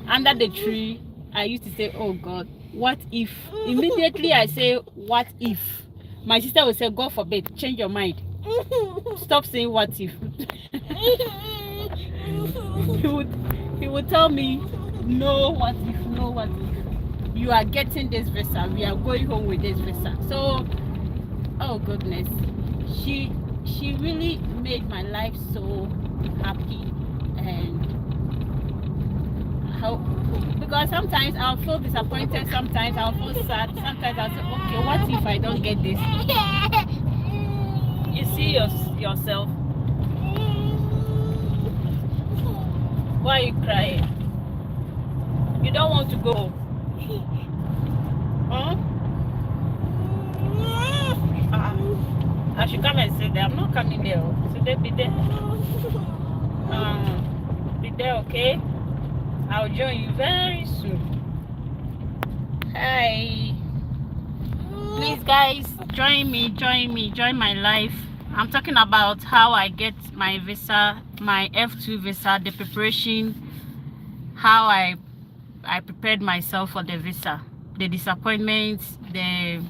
under the tree, I used to say, oh God, what if? Immediately I say, what if? My sister would say, God forbid, change your mind. Stop saying what if. He would tell me, know what if you are getting this visa, we are going home with this visa. So, oh goodness, she really made my life so happy. And how, because sometimes I'll feel disappointed, sometimes I'll feel sad, sometimes I'll say, okay, what if I don't get this? You see yourself. Why are you crying? You don't want to go? Huh? I should come and sit there. I'm not coming there. So they be there. Be there, okay? I'll join you very soon. Hi. Please, guys, join my life. I'm talking about how I get my visa, my F2 visa, the preparation, how I prepared myself for the visa, the disappointments, the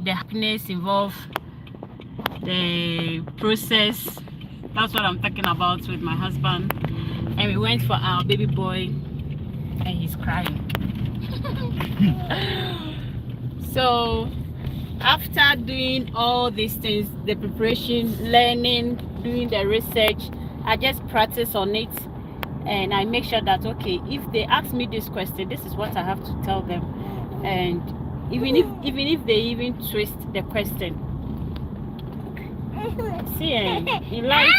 happiness involved, the process. That's what I'm talking about with my husband. And we went for our baby boy, and he's crying. So after doing all these things, the preparation, learning, doing the research, I just practice on it, and I make sure that, okay, if they ask me this question, this is what I have to tell them. And even if they even twist the question, see, in life,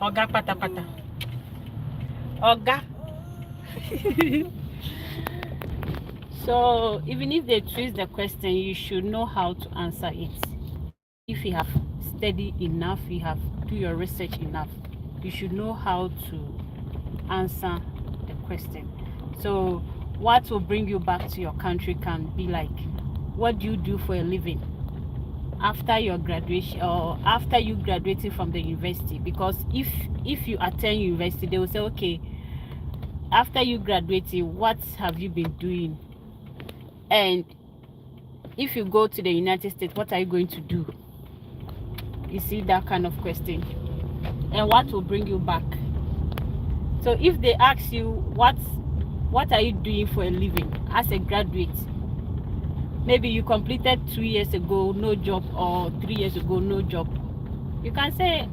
Oga pata pata. Oga. So even if they twist the question, you should know how to answer it. If you have studied enough, you have do your research enough, you should know how to answer the question. So what will bring you back to your country can be like, what do you do for a living after your graduation, or after you graduating from the university? Because if you attend university, they will say, okay, after you graduating, what have you been doing? And if you go to the United States, what are you going to do? You see, that kind of question. And what will bring you back? So if they ask you what are you doing for a living as a graduate, maybe you completed 2 years ago, no job, or 3 years ago, no job, you can say,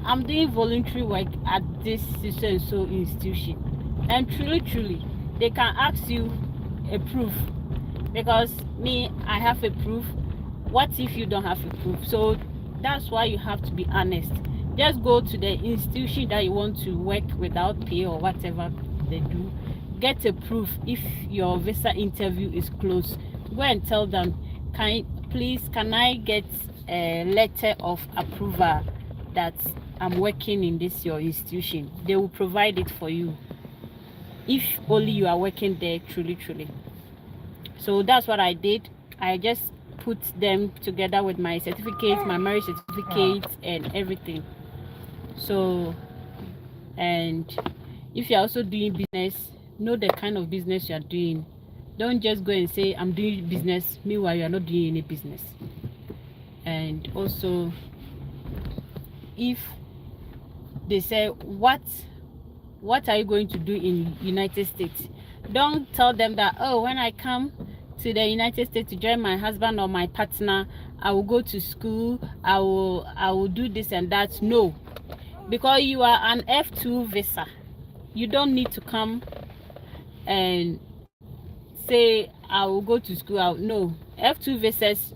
I'm doing voluntary work at this so and so institution. And truly, they can ask you a proof, because me, I have a proof. What if you don't have a proof? So that's why you have to be honest. Just go to the institution that you want to work without pay or whatever they do. Get a proof. If your visa interview is closed, go and tell them, can I get a letter of approval that I'm working in this your institution? They will provide it for you, if only you are working there truly. So that's what I did. I just put them together with my certificates, my marriage certificates, and everything. So, and if you're also doing business, know the kind of business you're doing. Don't just go and say, I'm doing business, meanwhile you're not doing any business. And also, if they say, what are you going to do in United States? Don't tell them that, oh, when I come to the United States to join my husband or my partner, I will go to school, I will do this and that. No, because you are an F2 visa, you don't need to come and say, I will go to school. No, F2 visas,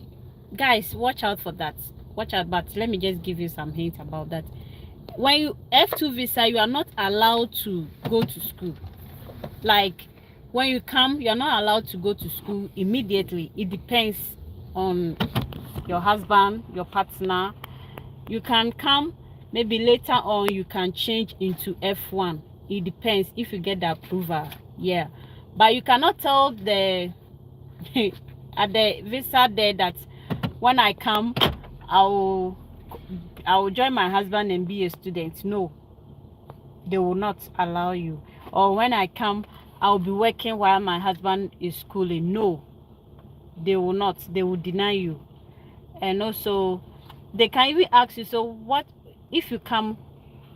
guys, watch out for that. Watch out. But let me just give you some hints about that. When you F2 visa, you are not allowed to go to school. Like, when you come, you're not allowed to go to school immediately. It depends on your husband, your partner. You can come, maybe later on you can change into F1. It depends if you get the approval. Yeah, but you cannot tell the at the visa there that when I come, I will join my husband and be a student. No, they will not allow you. Or when I come, I'll be working while my husband is schooling. No, they will not. They will deny you. And also, they can even ask you, so what if you come,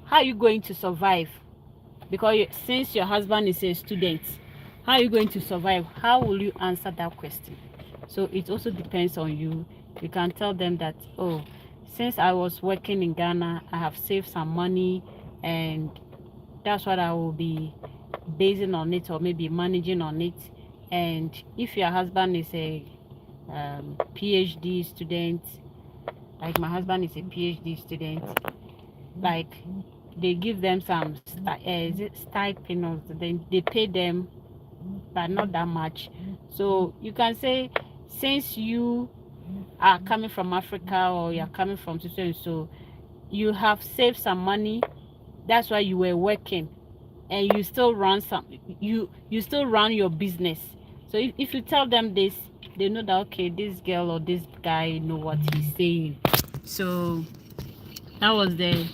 how are you going to survive? Because since your husband is a student, how are you going to survive? How will you answer that question? So it also depends on you. You can tell them that, oh, since I was working in Ghana, I have saved some money, and that's what I will be basing on it, or maybe managing on it. And if your husband is a PhD student, like my husband is a PhD student, like they give them some is it stipend, or then they pay them, but not that much. So you can say, since you are coming from Africa, or you're coming from so you have saved some money, that's why you were working, and you still run you still run your business. So if you tell them this, they know that, okay, this girl or this guy know what he's saying. So that was the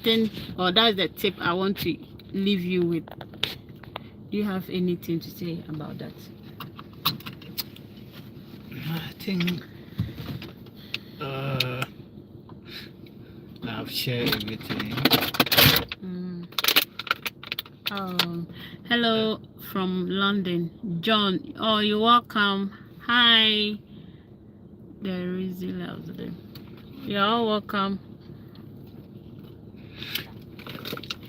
thing, or that's the tip I want to leave you with. Do you have anything to say about that? I think I've shared everything. Hello from London, John. Oh, you're welcome. Hi. There is a you're all welcome.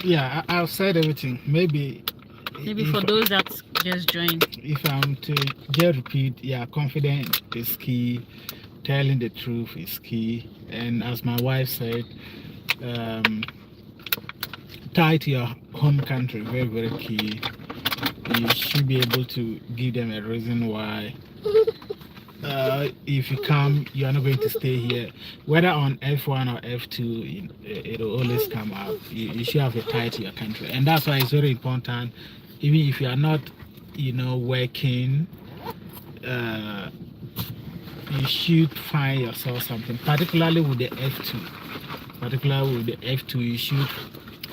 Yeah, I've said everything. Maybe for those that just joined. If I'm to just repeat, yeah, confidence is key. Telling the truth is key. And as my wife said, tie to your home country, very, very key. You should be able to give them a reason why. If you come, you are not going to stay here. Whether on F1 or F2, it will always come up. You should have a tie to your country. And that's why it's very important, even if you are not, working, you should find yourself something, particularly with the F2. You should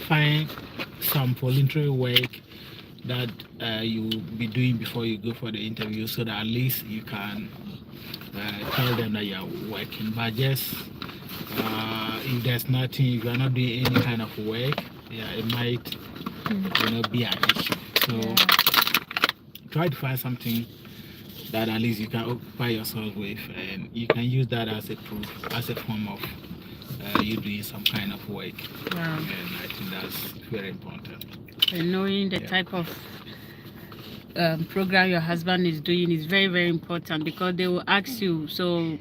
find some voluntary work that you'll be doing before you go for the interview, so that at least you can tell them that you're working. But just if there's nothing, if you're not doing any kind of work, yeah, it might be an issue. So try to find something that at least you can occupy yourself with, and you can use that as a proof, as a form of you doing some kind of work. Wow. And I think that's very important. And knowing the type of program your husband is doing is very, very important, because they will ask you. So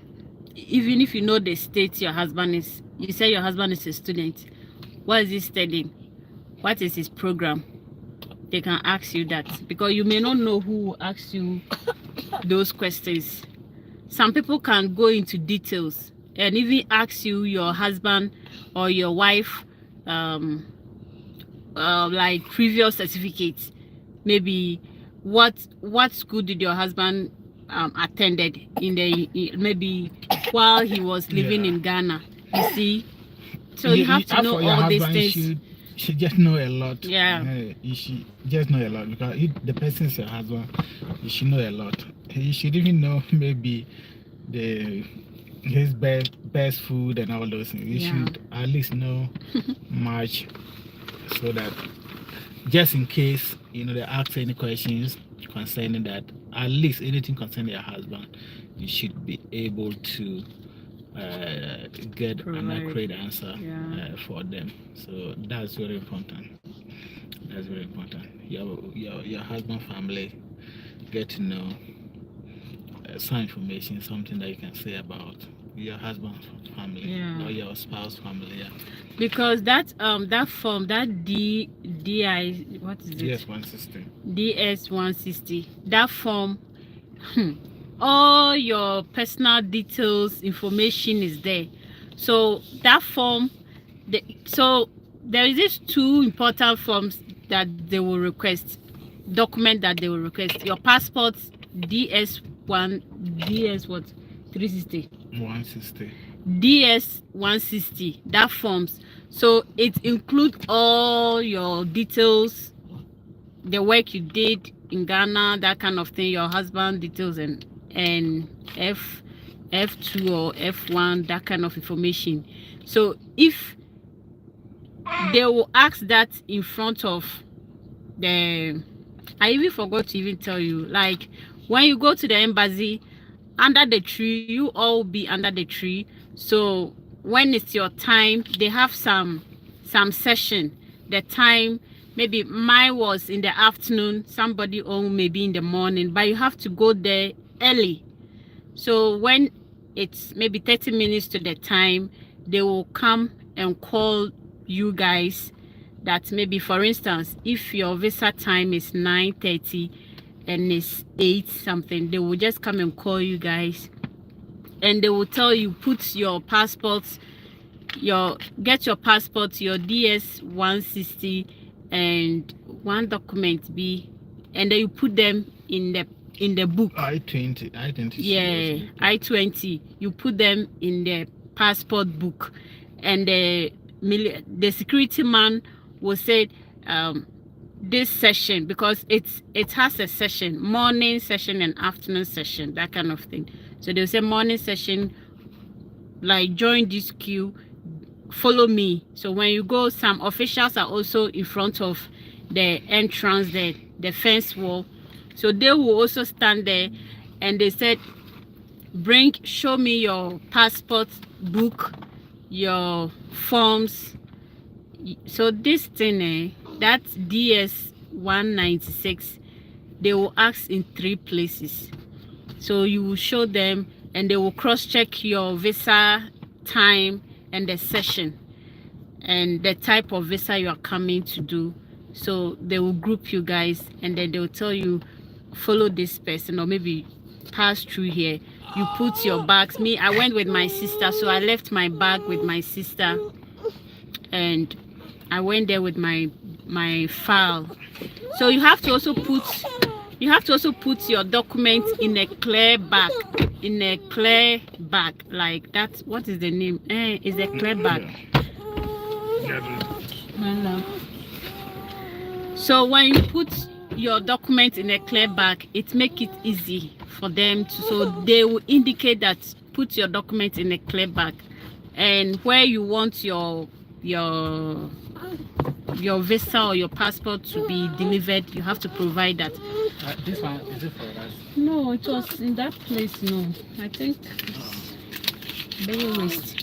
even if you know the state your husband is, you say your husband is a student, what is he studying, what is his program, they can ask you that, because you may not know who will ask you those questions. Some people can go into details and even ask you your husband or your wife like previous certificates. Maybe what school did your husband attended maybe while he was living in Ghana, you see. So you have to know all these things. You should just know a lot. Yeah. You should just know a lot, because if the person is your husband, you should know a lot. You should even know maybe his best food and all those things. You should at least know much, so that just in case they ask any questions concerning that, at least anything concerning your husband, you should be able to get an accurate answer for them. So that's very important. That's very important. Your husband family, get to know some information, something that you can say about your husband's family or your spouse family. Because that form, that DI, what is it? DS-160. DS-160. That form, all your personal details, information is there. So that form, so there is these two important forms that they will request, document that they will request. Your passport, DS what 360. 160. DS-160, that forms. So it includes all your details, the work you did in Ghana, that kind of thing, your husband details, and F2 or F1, that kind of information. So if they will ask that in front of the, I even forgot to even tell you, like when you go to the embassy, under the tree, you all be under the tree. So when it's your time, they have some session. The time, maybe mine was in the afternoon, somebody own maybe in the morning, but you have to go there early. So when it's maybe 30 minutes to the time, they will come and call you guys. That maybe, for instance, if your visa time is 9:30 and it's 8 something, they will just come and call you guys, and they will tell you, put your passports, get your passport, your DS 160 and one document B, and then you put them in the book. I-20. Yeah, I-20. You put them in the passport book, and the security man will say, this session, because it has a session, morning session and afternoon session, that kind of thing. So they'll say morning session, like join this queue, follow me. So when you go, some officials are also in front of the entrance, the fence wall. So they will also stand there, and they said, show me your passport book, your forms. So this thing, that's DS 196, they will ask in 3 places. So you will show them, and they will cross-check your visa time and the session and the type of visa you are coming to do. So they will group you guys, and then they will tell you, follow this person, or maybe pass through here. You put your bags. Me, I went with my sister, so I left my bag with my sister, and I went there with my file. So you have to also put your documents in a clear bag, like that. What is the name? Is a clear bag. So when you put your document in a clear bag, it make it easy for them to, so they will indicate that put your document in a clear bag, and where you want your visa or your passport to be delivered, you have to provide that. This one, is it for us? No, it was in that place. No, I think it's very waste.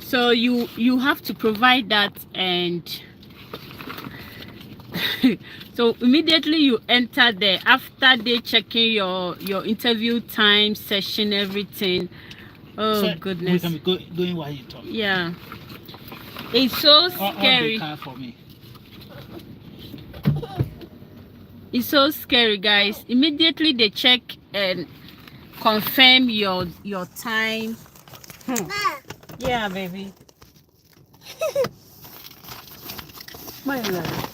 So you have to provide that, and so immediately you enter there, after they checking your interview time, session, everything. Oh, so goodness, we can be going while you talk. Yeah, it's so scary. For me. It's so scary, guys. Immediately they check and confirm your time. Yeah, baby. My love.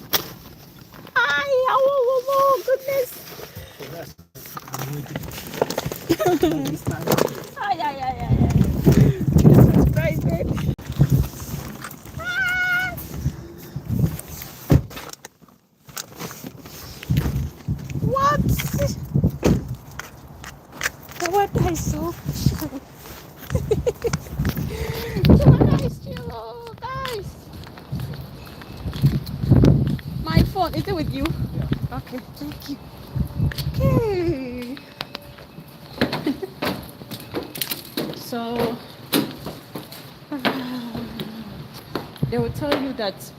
Oh, goodness. Jesus Christ, baby. What? The weather is so chill. The weather is chill, guys. My phone, is it with you? Yeah. Okay, thank you. Okay. So they will tell you that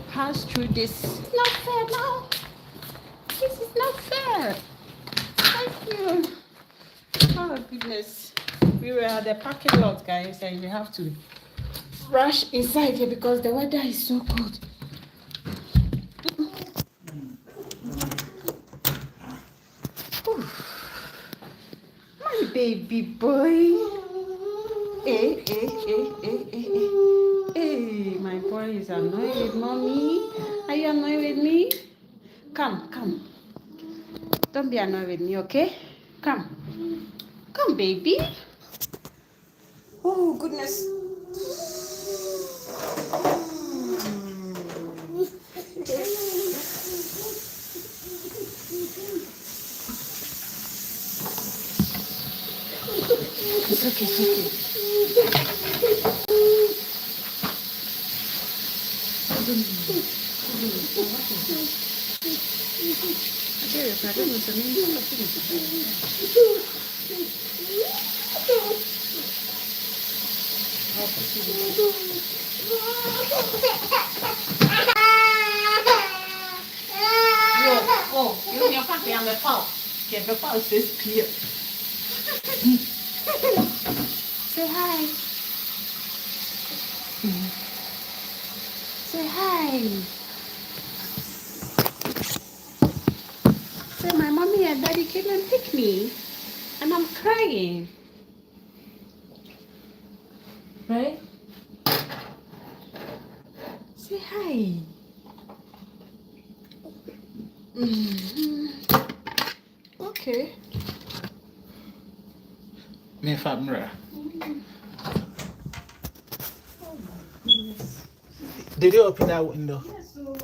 pass through this. It's not fair now. This is not fair. Thank you. Oh goodness. We were at the parking lot, guys, and we have to rush inside here because the weather is so cold. My baby boy. Hey, my boy is annoyed with mommy. Are you annoyed with me? Come. Don't be annoyed with me, okay? Come, baby. Oh, goodness. It's okay, it's okay. You your papi on the phone. Get the phone says clear. Say hi. Say hi. Say my mommy and daddy came and picked me. And I'm crying. Right? Say hi. Okay. Me famra. Did you open that window? Yes, so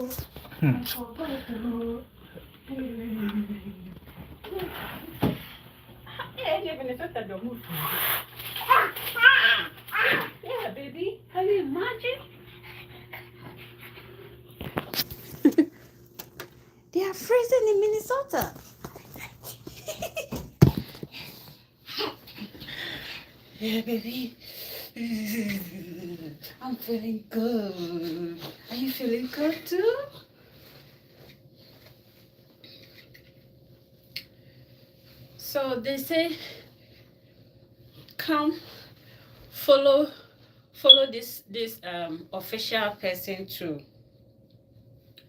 yeah, baby. Can you imagine? They are freezing in Minnesota. Yeah, baby. I'm feeling good. Are you feeling good too? So they say, come follow this official person too.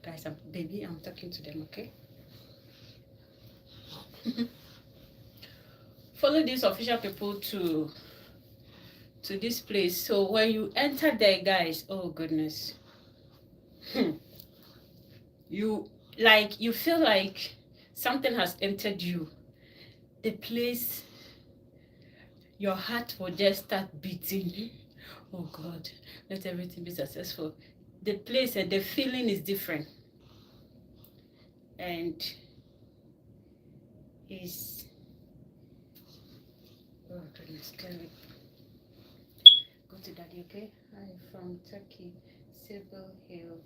Guys, baby, I'm talking to them, okay? Follow these official people to this place. So when you enter there, guys, oh goodness, you feel like something has entered you. The place, your heart will just start beating. Oh God, let everything be successful. The place and the feeling is different, and is, oh goodness, Kelly. Go to daddy, okay? Hi, from Turkey, Sybil Hill.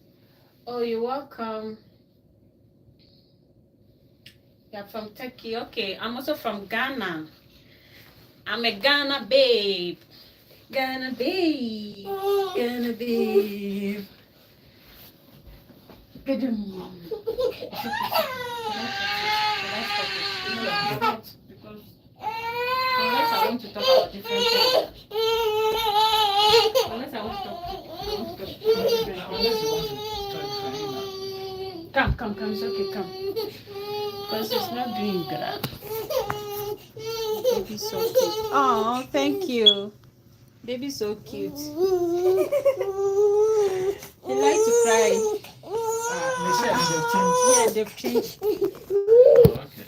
Oh, you're welcome. You're from Turkey, okay? I'm also from Ghana. I'm a Ghana babe. Ghana babe. Ghana babe. Good. Because unless I want to talk about different things. Unless I want to talk Come, it's okay, come. Because it's not doing good. Baby's so cute. Oh, thank you. Baby's so cute. They like to cry. Yeah, they've changed.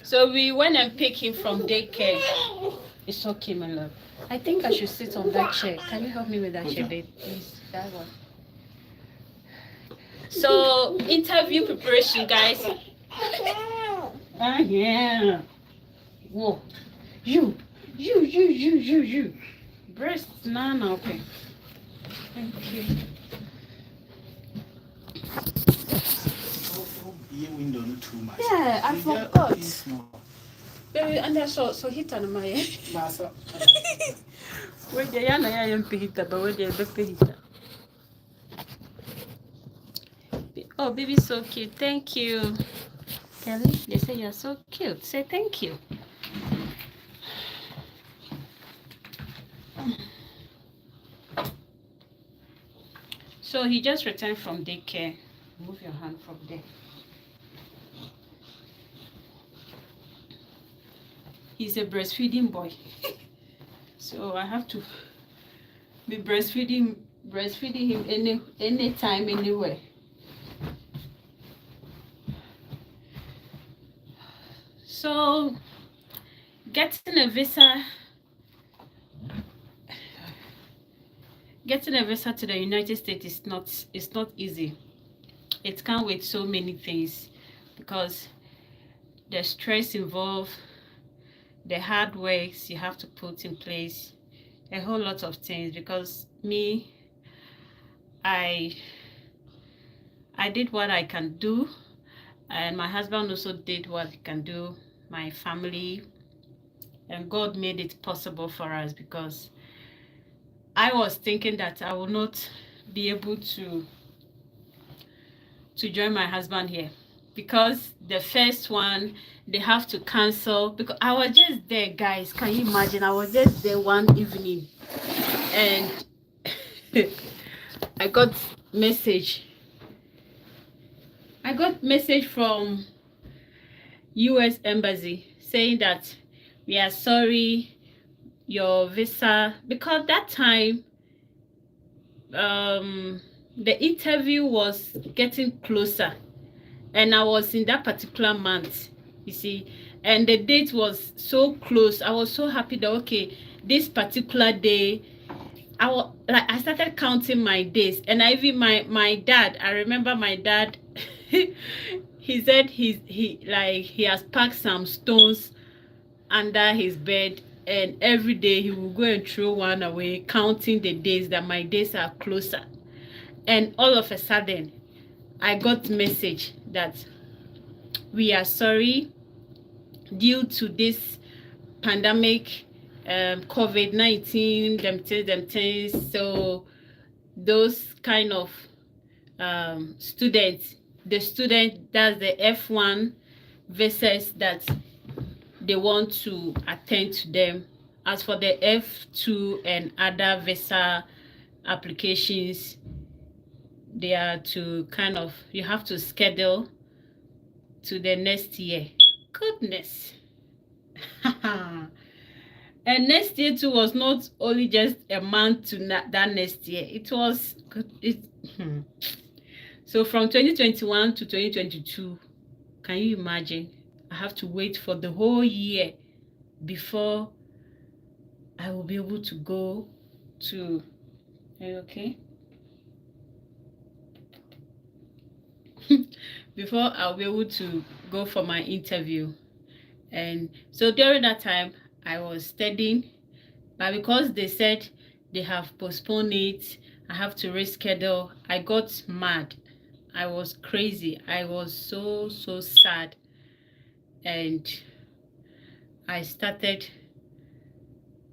So we went and picked him from daycare. It's okay, my love. I think I should sit on that chair. Can you help me with that chair, babe? Please, that one. So, interview preparation, guys. Yeah. Whoa. You. Breast, no, okay. Thank you. Yeah, I forgot. Baby, and that's so hit on my where the yana am hita, but where the hita. Oh, baby's so cute. Thank you. Kelly, they say you're so cute. Say thank you. So he just returned from daycare. Move your hand from there. He's a breastfeeding boy. So I have to be breastfeeding him anytime, anywhere. So getting a visa to the United States is not easy. It comes with so many things, because the stress involved, the hard works you have to put in place, a whole lot of things, because me, I I did what I can do, and my husband also did what he can do, my family, and God made it possible for us, because I was thinking that I will not be able to join my husband here, because the first one they have to cancel, because I was just there, guys. Can you imagine? I was just there one evening, and I got message. I got message from US Embassy saying that we are sorry, your visa, because that time the interview was getting closer, and I was in that particular month, you see, and the date was so close. I was so happy that, okay, this particular day, I started counting my days, and I even my dad, I remember my dad he said he has packed some stones under his bed, and every day he will go and throw one away, counting the days that my days are closer. And all of a sudden I got message that we are sorry, due to this pandemic, COVID-19, them things. So those kind of students, the student that's the F1 visas that they want to attend to them. As for the F2 and other visa applications, they are to kind of, you have to schedule to the next year. Goodness. And next year too was not only just a month to that next year. It was so from 2021 to 2022. Can you imagine? I have to wait for the whole year before I will be able to go to. Are you okay? Before I'll be able to go for my interview. And so during that time I was studying, but because they said they have postponed it, I have to reschedule. I got mad. I was crazy. I was so sad. And I started,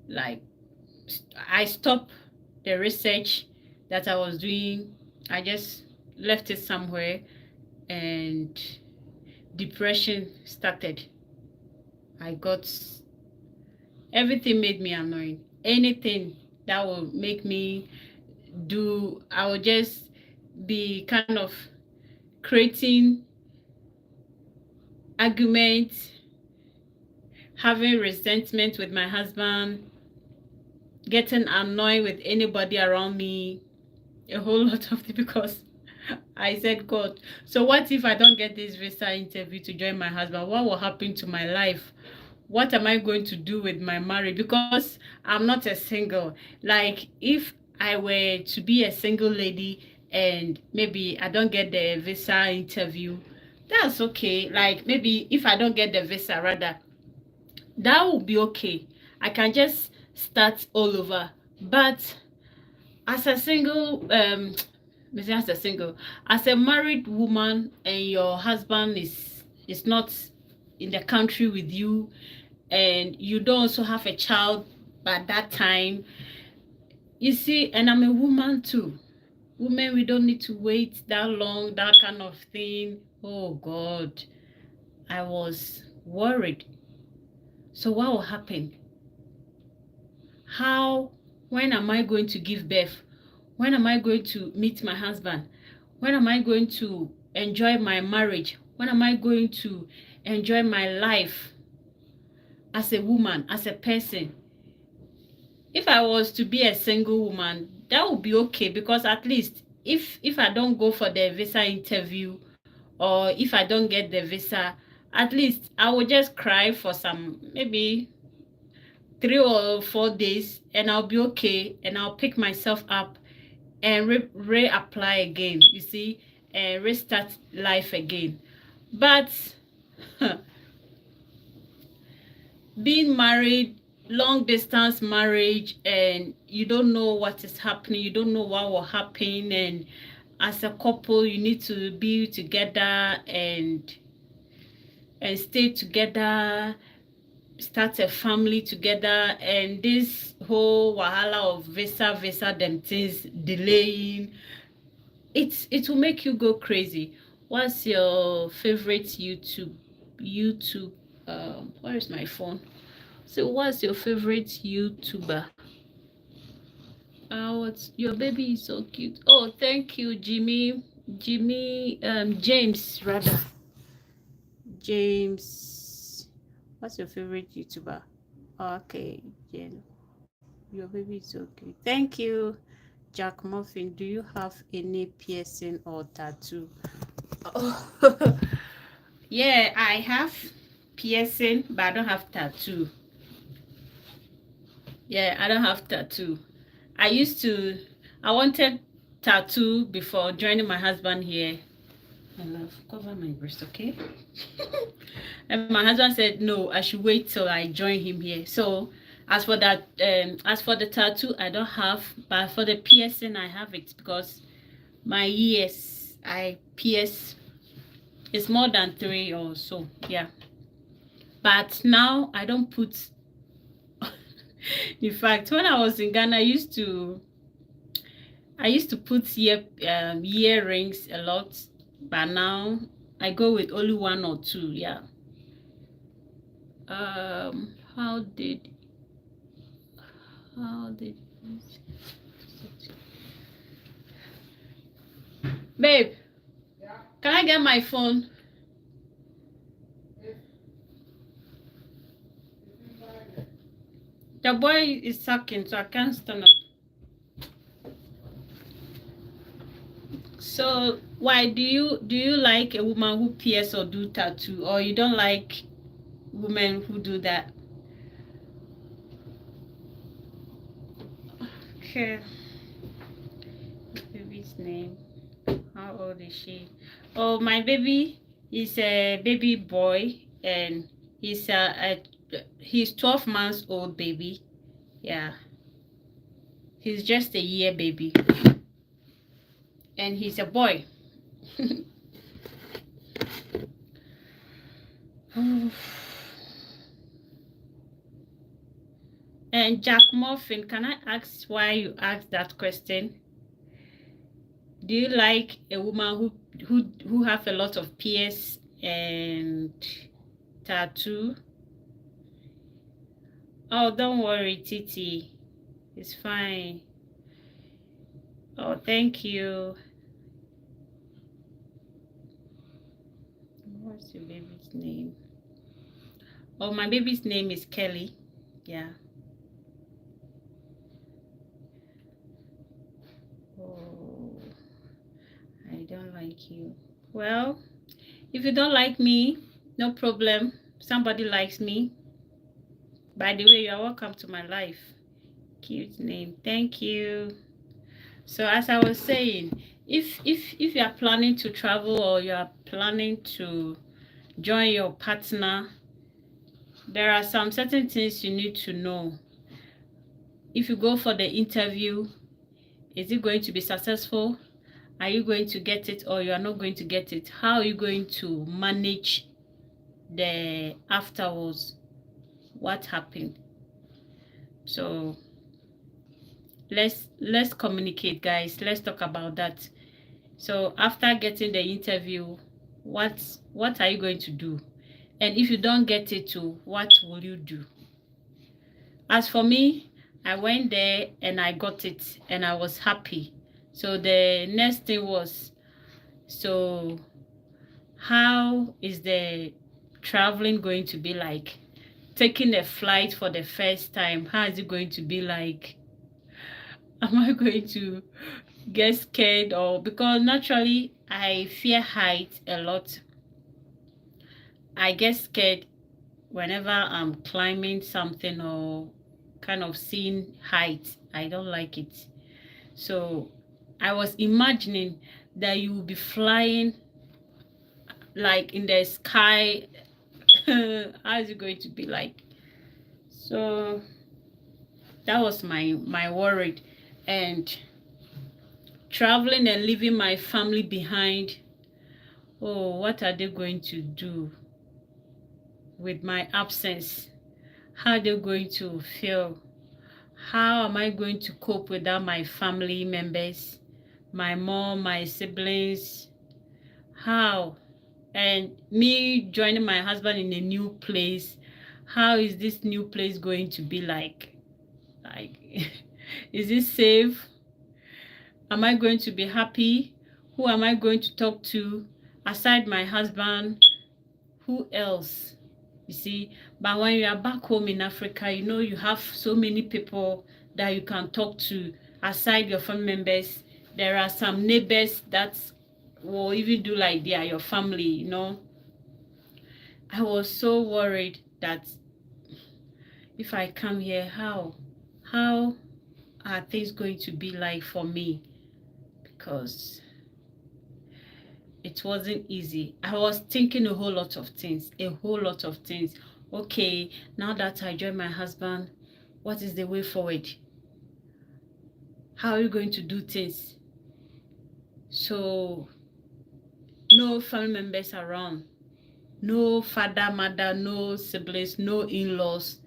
like, I stopped the research that I was doing. I just left it somewhere, and depression started. I got, everything made me annoying. Anything that will make me do, I will just be kind of creating arguments, having resentment with my husband, getting annoyed with anybody around me, a whole lot of it, because I said, God, so what if I don't get this visa interview to join my husband? What will happen to my life? What am I going to do with my marriage? Because I'm not a single. Like, if I were to be a single lady and maybe I don't get the visa interview, that's okay. Like, maybe if I don't get the visa, rather, that will be okay. I can just start all over. But as a single, as a single, as a married woman, and your husband is not in the country with you, and you don't also have a child by that time, you see, and I'm a woman too. Women, we don't need to wait that long, that kind of thing. Oh God, I was worried. So what will happen? How, when am I going to give birth? When am I going to meet my husband? When am I going to enjoy my marriage? When am I going to enjoy my life as a woman, as a person? If I was to be a single woman, that would be okay, because at least if I don't go for the visa interview, or if I don't get the visa, at least I will just cry for some, maybe 3 or 4 days, and I'll be okay, and I'll pick myself up and reapply again, you see, and restart life again. But being married long distance marriage and you don't know what is happening, you don't know what will happen, and as a couple you need to be together and stay together, start a family together, and this whole wahala of visa them things delaying, it will make you go crazy. What's your favorite YouTube where is my phone? So what's your favorite YouTuber? What's your baby is so cute. Oh, thank you, James rather. James, what's your favorite YouTuber? Okay, Jen, your baby is so cute. Thank you, Jack Muffin. Do you have any piercing or tattoo? Oh, yeah, I have piercing, but I don't have tattoo. Yeah, I don't have tattoo. I wanted tattoo before joining my husband here. My love, cover my breast, okay? And my husband said no, I should wait till I join him here. So as for that, as for the tattoo, I don't have, but for the piercing, I have it because my ears, I pierce. It's more than 3 or so, yeah. But now I don't put. In fact, when I was in Ghana, I used to put earrings a lot, but now I go with only 1 or 2. Yeah. How did babe? Yeah. Can I get my phone? The boy is sucking, so I can't stand up. So why do you like a woman who pierce or do tattoo, or you don't like women who do that? Okay. Baby's name. How old is she? Oh, my baby is a baby boy, and he's 12 months old baby. Yeah. He's just a year baby. And he's a boy. And Jack Muffin, can I ask why you asked that question? Do you like a woman who have a lot of pierce and tattoo? Oh, don't worry, Titi. It's fine. Oh, thank you. What's your baby's name? Oh, my baby's name is Kelly. Yeah. Oh, I don't like you. Well, if you don't like me, no problem. Somebody likes me. By the way, you are welcome to my life. Cute name. Thank you. So as I was saying, if you are planning to travel or you are planning to join your partner, there are some certain things you need to know. If you go for the interview, is it going to be successful? Are you going to get it or you are not going to get it? How are you going to manage the afterwards? What happened? So let's communicate, guys. Let's talk about that. So after getting the interview, what are you going to do? And if you don't get it too, what will you do? As for me, I went there and I got it and I was happy. So the next thing was, so how is the traveling going to be like? Taking a flight for the first time, how is it going to be like? Am I going to get scared? Or because naturally I fear height a lot. I get scared whenever I'm climbing something or kind of seeing height. I don't like it. So I was imagining that you will be flying like in the sky. How is it going to be like? So That was my worry. And traveling and leaving my family behind. Oh, what are they going to do with my absence? How are they going to feel? How am I going to cope without my family members, my mom, my siblings? How? And me joining my husband in a new place. How is this new place going to be like? Like, is it safe? Am I going to be happy? Who am I going to talk to aside my husband? Who else? You see, but when you are back home in Africa, you know, you have so many people that you can talk to aside your family members. There are some neighbors that will even do like they are your family, you know. I was so worried that if I come here, how are things going to be like for me? Because it wasn't easy. I was thinking a whole lot of things, Okay, now that I joined my husband, what is the way forward? How are we going to do things? So, no family members around, no father, mother, no siblings, no in-laws.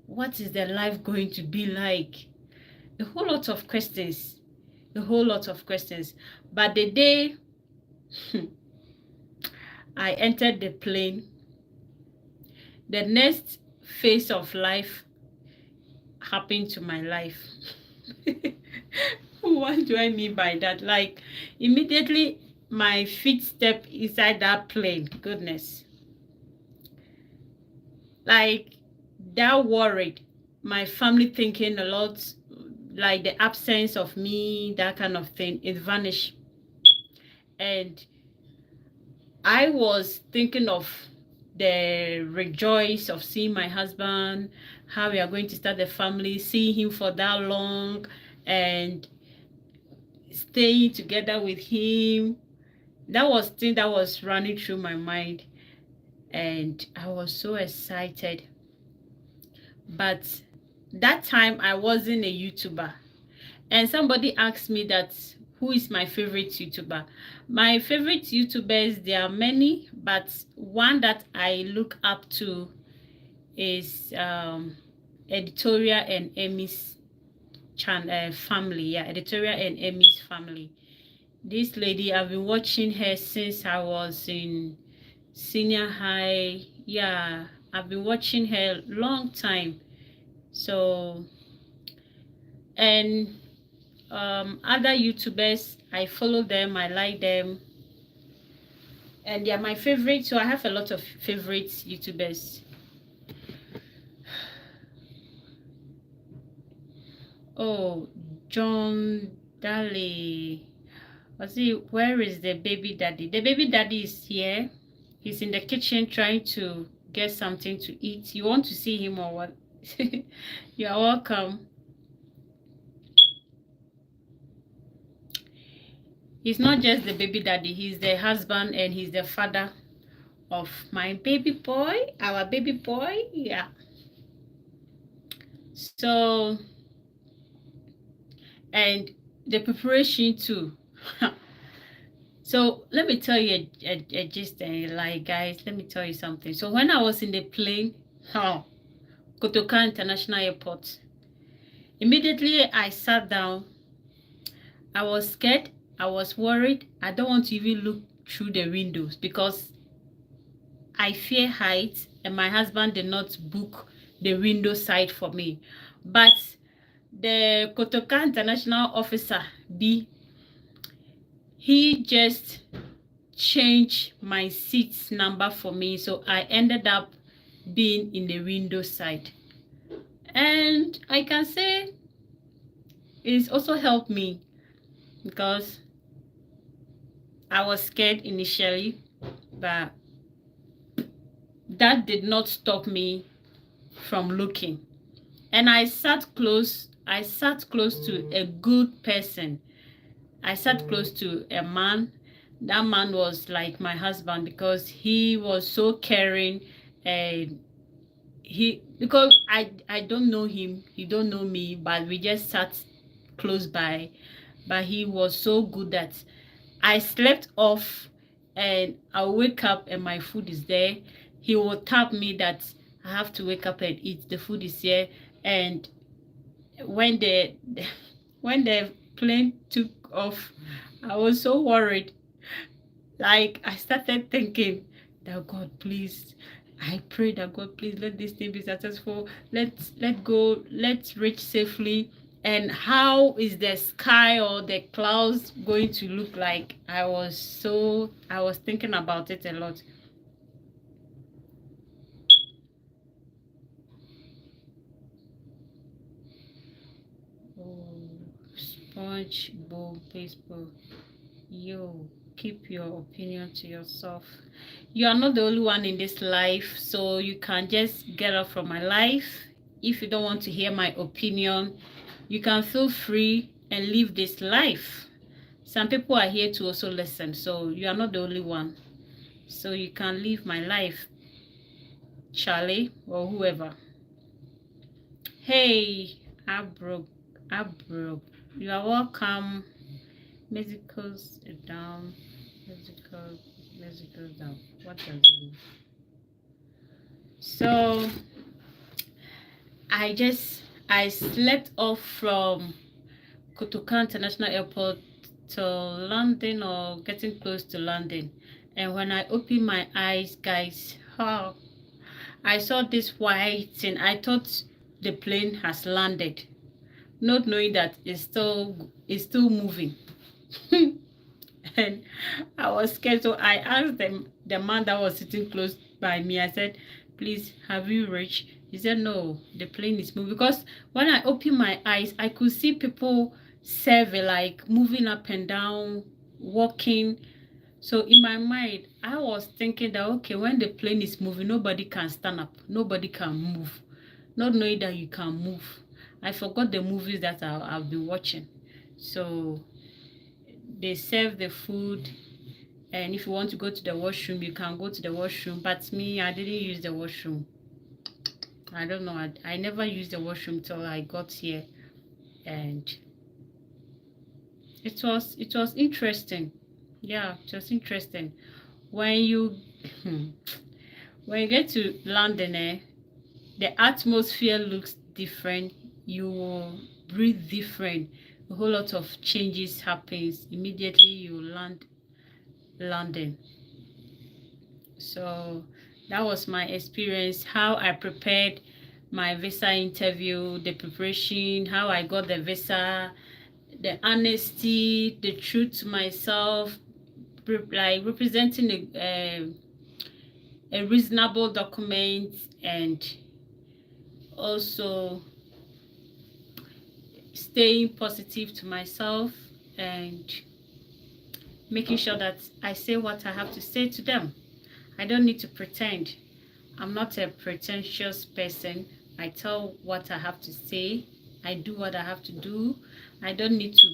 What is their life going to be like? A whole lot of questions, But the day I entered the plane, the next phase of life happened to my life. What do I mean by that? Like, immediately my feet step inside that plane. Goodness. Like, that worried. My family thinking a lot, like the absence of me, that kind of thing, it vanished. And I was thinking of the rejoice of seeing my husband, how we are going to start the family, seeing him for that long, and staying together with him. That was thing that was running through my mind, and I was so excited. But that time I wasn't a YouTuber, and somebody asked me that who is my favorite YouTuber. My favorite YouTubers, there are many, but one that I look up to is Editorial and Emmy's family. Yeah, Editorial and Emmy's family. This lady, I've been watching her since I was in senior high. Yeah, I've been watching her long time. So, and other YouTubers, I follow them, I like them, and they are my favorite. So I have a lot of favorite YouTubers. Oh, John Daly. Was he? Where is the baby daddy? The baby daddy is here. He's in the kitchen trying to get something to eat. You want to see him or what? You are welcome. He's not just the baby daddy, he's the husband and he's the father of my baby boy, our baby boy. Yeah. So, and the preparation too. So let me tell you a gist, like, guys, let me tell you something. So when I was in the plane, Kotoka International Airport, immediately I sat down. I was scared. I was worried. I don't want to even look through the windows because I fear heights, and my husband did not book the window side for me. But the Kotoka International officer, B, he just changed my seat number for me. So I ended up being in the window side. And I can say it's also helped me because I was scared initially, but that did not stop me from looking. And I sat close to a good person. I sat close to a man. That man was like my husband because he was so caring, and because I don't know him, he don't know me, but we just sat close by. But he was so good that I slept off, and I'll wake up and my food is there. He will tap me that I have to wake up and eat. The food is here. And when the when the plane took off, I was so worried. Like, I started thinking that God, please, I pray that God, please let this thing be successful. Let go, let's reach safely. And how is the sky or the clouds going to look like? I was thinking about it a lot. Oh, SpongeBob baseball. Yo, keep your opinion to yourself. You are not the only one in this life, so you can just get out from my life. If you don't want to hear my opinion, you can feel free and live this life. Some people are here to also listen, so you are not the only one. So you can live my life, Charlie or whoever. Hey, Abro, you are welcome. Musicals down, musicals down. What does it mean? So I slept off from Kotoka International Airport to London, or getting close to London. And when I opened my eyes, guys, oh, I saw this white thing. I thought the plane has landed, not knowing that it's still moving. And I was scared. So I asked the man that was sitting close by me, I said, please, have you reached? He said, no, the plane is moving. Because when I opened my eyes, I could see people serving, like moving up and down, walking. So in my mind, I was thinking that, okay, when the plane is moving, nobody can stand up, nobody can move, not knowing that you can move. I forgot the movies that I've been watching. So they serve the food, and if you want to go to the washroom, you can go to the washroom. But me, I didn't use the washroom. I don't know, I never used the washroom till I got here. And it was interesting. Yeah, it was interesting. When you when you get to London, the atmosphere looks different. You will breathe different. A whole lot of changes happens immediately you land London. So that was my experience, how I prepared my visa interview, the preparation, how I got the visa, the honesty, the truth to myself, like representing a reasonable document, and also staying positive to myself and making sure that I say what I have to say to them. I don't need to pretend. I'm not a pretentious person. I tell what I have to say. I do what I have to do. I don't need to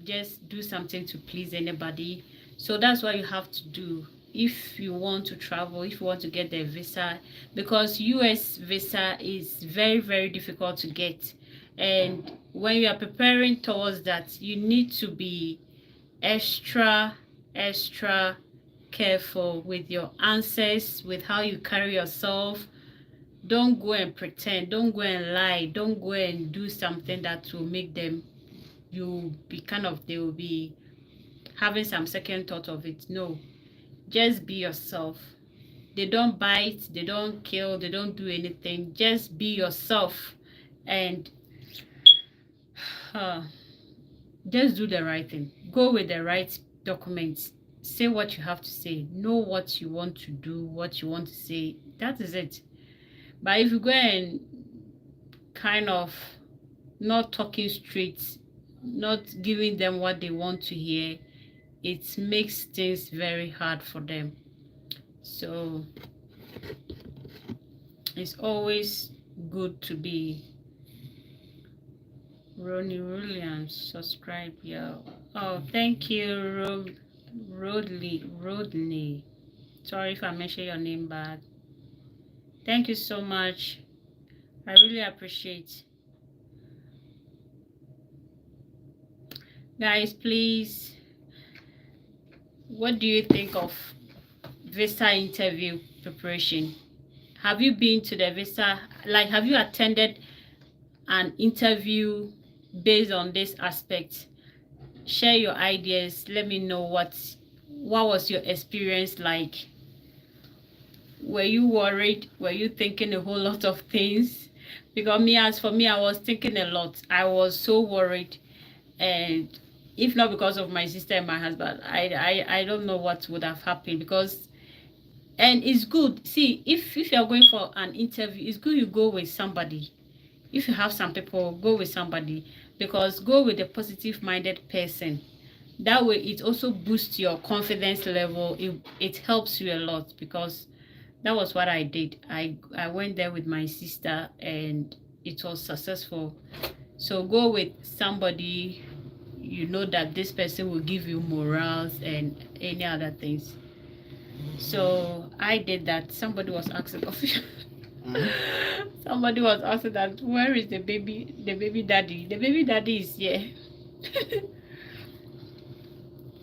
just do something to please anybody. So that's what you have to do if you want to travel, if you want to get the visa, because US visa is very, very difficult to get. And when you are preparing towards that, you need to be extra careful with your answers, with how you carry yourself. Don't go and pretend, don't go and lie, don't go and do something that will make them, they will be having some second thought of it. No, just be yourself. They don't bite, they don't kill, they don't do anything. Just be yourself, and just do the right thing. Go with the right documents. Say what you have to say. Know what you want to do, what you want to say. That is it. But if you go and kind of not talking straight, not giving them what they want to hear, it makes things very hard for them. So it's always good to be Ronnie Williams. Subscribe, yo. Oh, thank you, Rodney. Sorry if I mentioned your name bad. Thank you so much. I really appreciate. Guys, please, what do you think of visa interview preparation? Have you been to the visa, like have you attended an interview based on this aspect? Share your ideas. Let me know what was your experience like. Were you worried? Were you thinking a whole lot of things? Because as for me, I was thinking a lot. I was so worried, and if not because of my sister and my husband, I don't know what would have happened. Because and it's good. See, if you're going for an interview, it's good you go with somebody. If you have some people, go with somebody, because go with a positive minded person. That way it also boosts your confidence level. It helps you a lot, because that was what I did. I went there with my sister and it was successful. So go with somebody you know that this person will give you morals and any other things. So I did that. Somebody was asking somebody was asking that, where is the baby daddy? The baby daddy is here.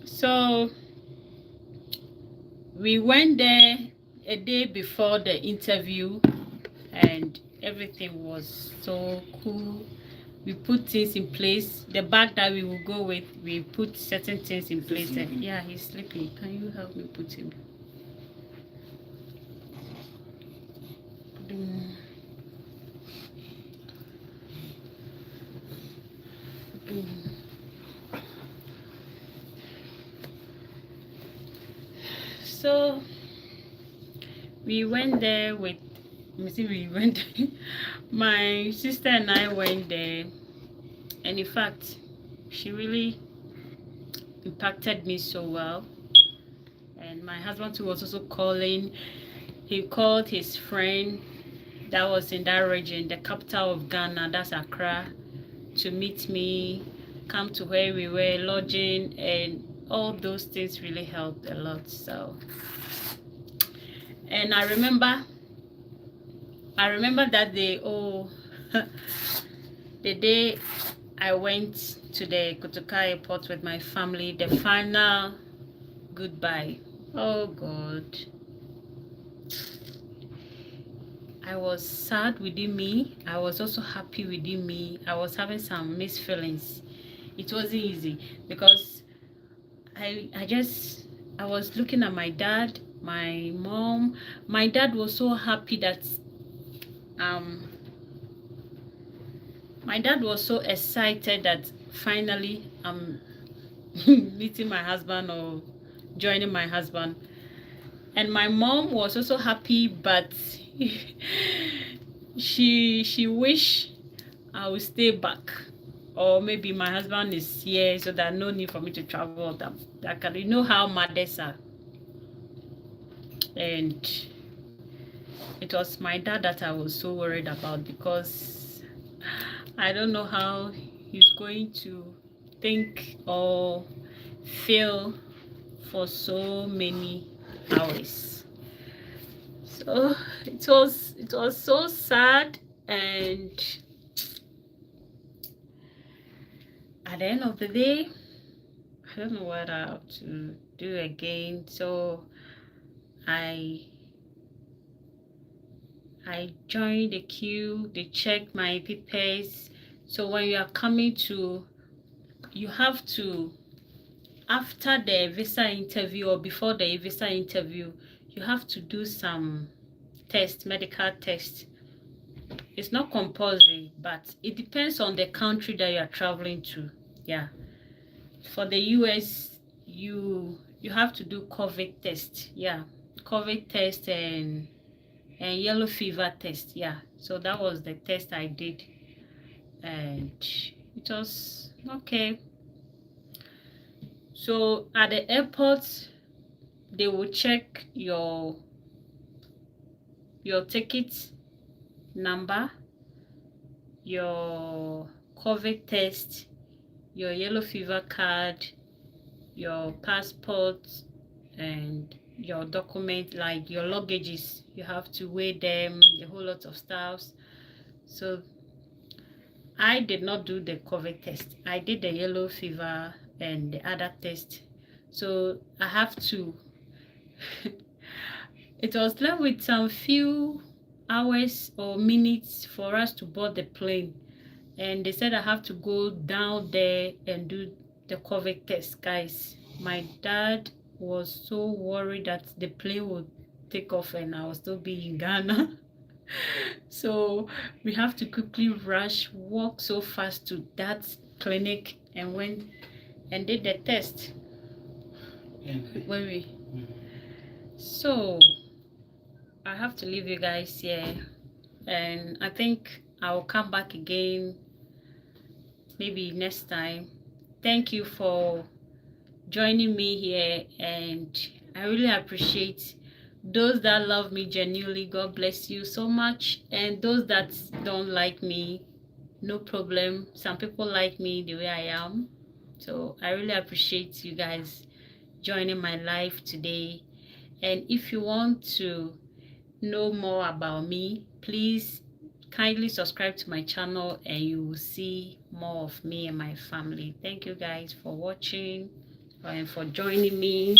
So we went there a day before the interview, and everything was so cool. We put things in place. The bag that we will go with, we put certain things in place. And yeah, he's sleeping. Can you help me put him? So we went there with, my sister and I went there, and in fact, she really impacted me so well. And my husband too was also calling. He called his friend that was in that region, the capital of Ghana, that's Accra, to meet me, come to where we were lodging, and all those things really helped a lot. So, and I remember that day, the day I went to the Kotoka airport with my family, the final goodbye. Oh God. I was sad within me. I was also happy within me. I was having some mixed feelings. It wasn't easy, because I was looking at my dad, my mom. My dad was so happy that my dad was so excited that finally I'm meeting my husband or joining my husband. And my mom was also happy, but she wished I will stay back, or maybe my husband is here, so that no need for me to travel. That can, you know how mothers are. And it was my dad that I was so worried about, because I don't know how he's going to think or feel for so many hours. So it was so sad, and at the end of the day, I don't know what I have to do again. So I joined the queue. They checked my papers. So when you are coming to, you have to, after the visa interview or before the visa interview, you have to do some test, medical test. It's not compulsory, but it depends on the country that you are traveling to. Yeah. For the US, you have to do COVID test. Yeah. COVID test and yellow fever test. Yeah. So that was the test I did, and it was okay. So at the airport, they will check your ticket number, your COVID test, your yellow fever card, your passport, and your document, like your luggages. You have to weigh them, a whole lot of stuff. So I did not do the COVID test. I did the yellow fever and the other test. So I have to it was left with some few hours or minutes for us to board the plane. And they said I have to go down there and do the COVID test. Guys, my dad was so worried that the plane would take off and I will still be in Ghana. So we have to quickly rush, walk so fast to that clinic and went and did the test. When we so I have to leave you guys here, and I think I will come back again maybe next time. Thank you for joining me here, and I really appreciate those that love me genuinely. God bless you so much. And those that don't like me, no problem. Some people like me the way I am. So I really appreciate you guys joining my life today. And if you want to know more about me, please kindly subscribe to my channel and you will see more of me and my family. Thank you guys for watching and for joining me.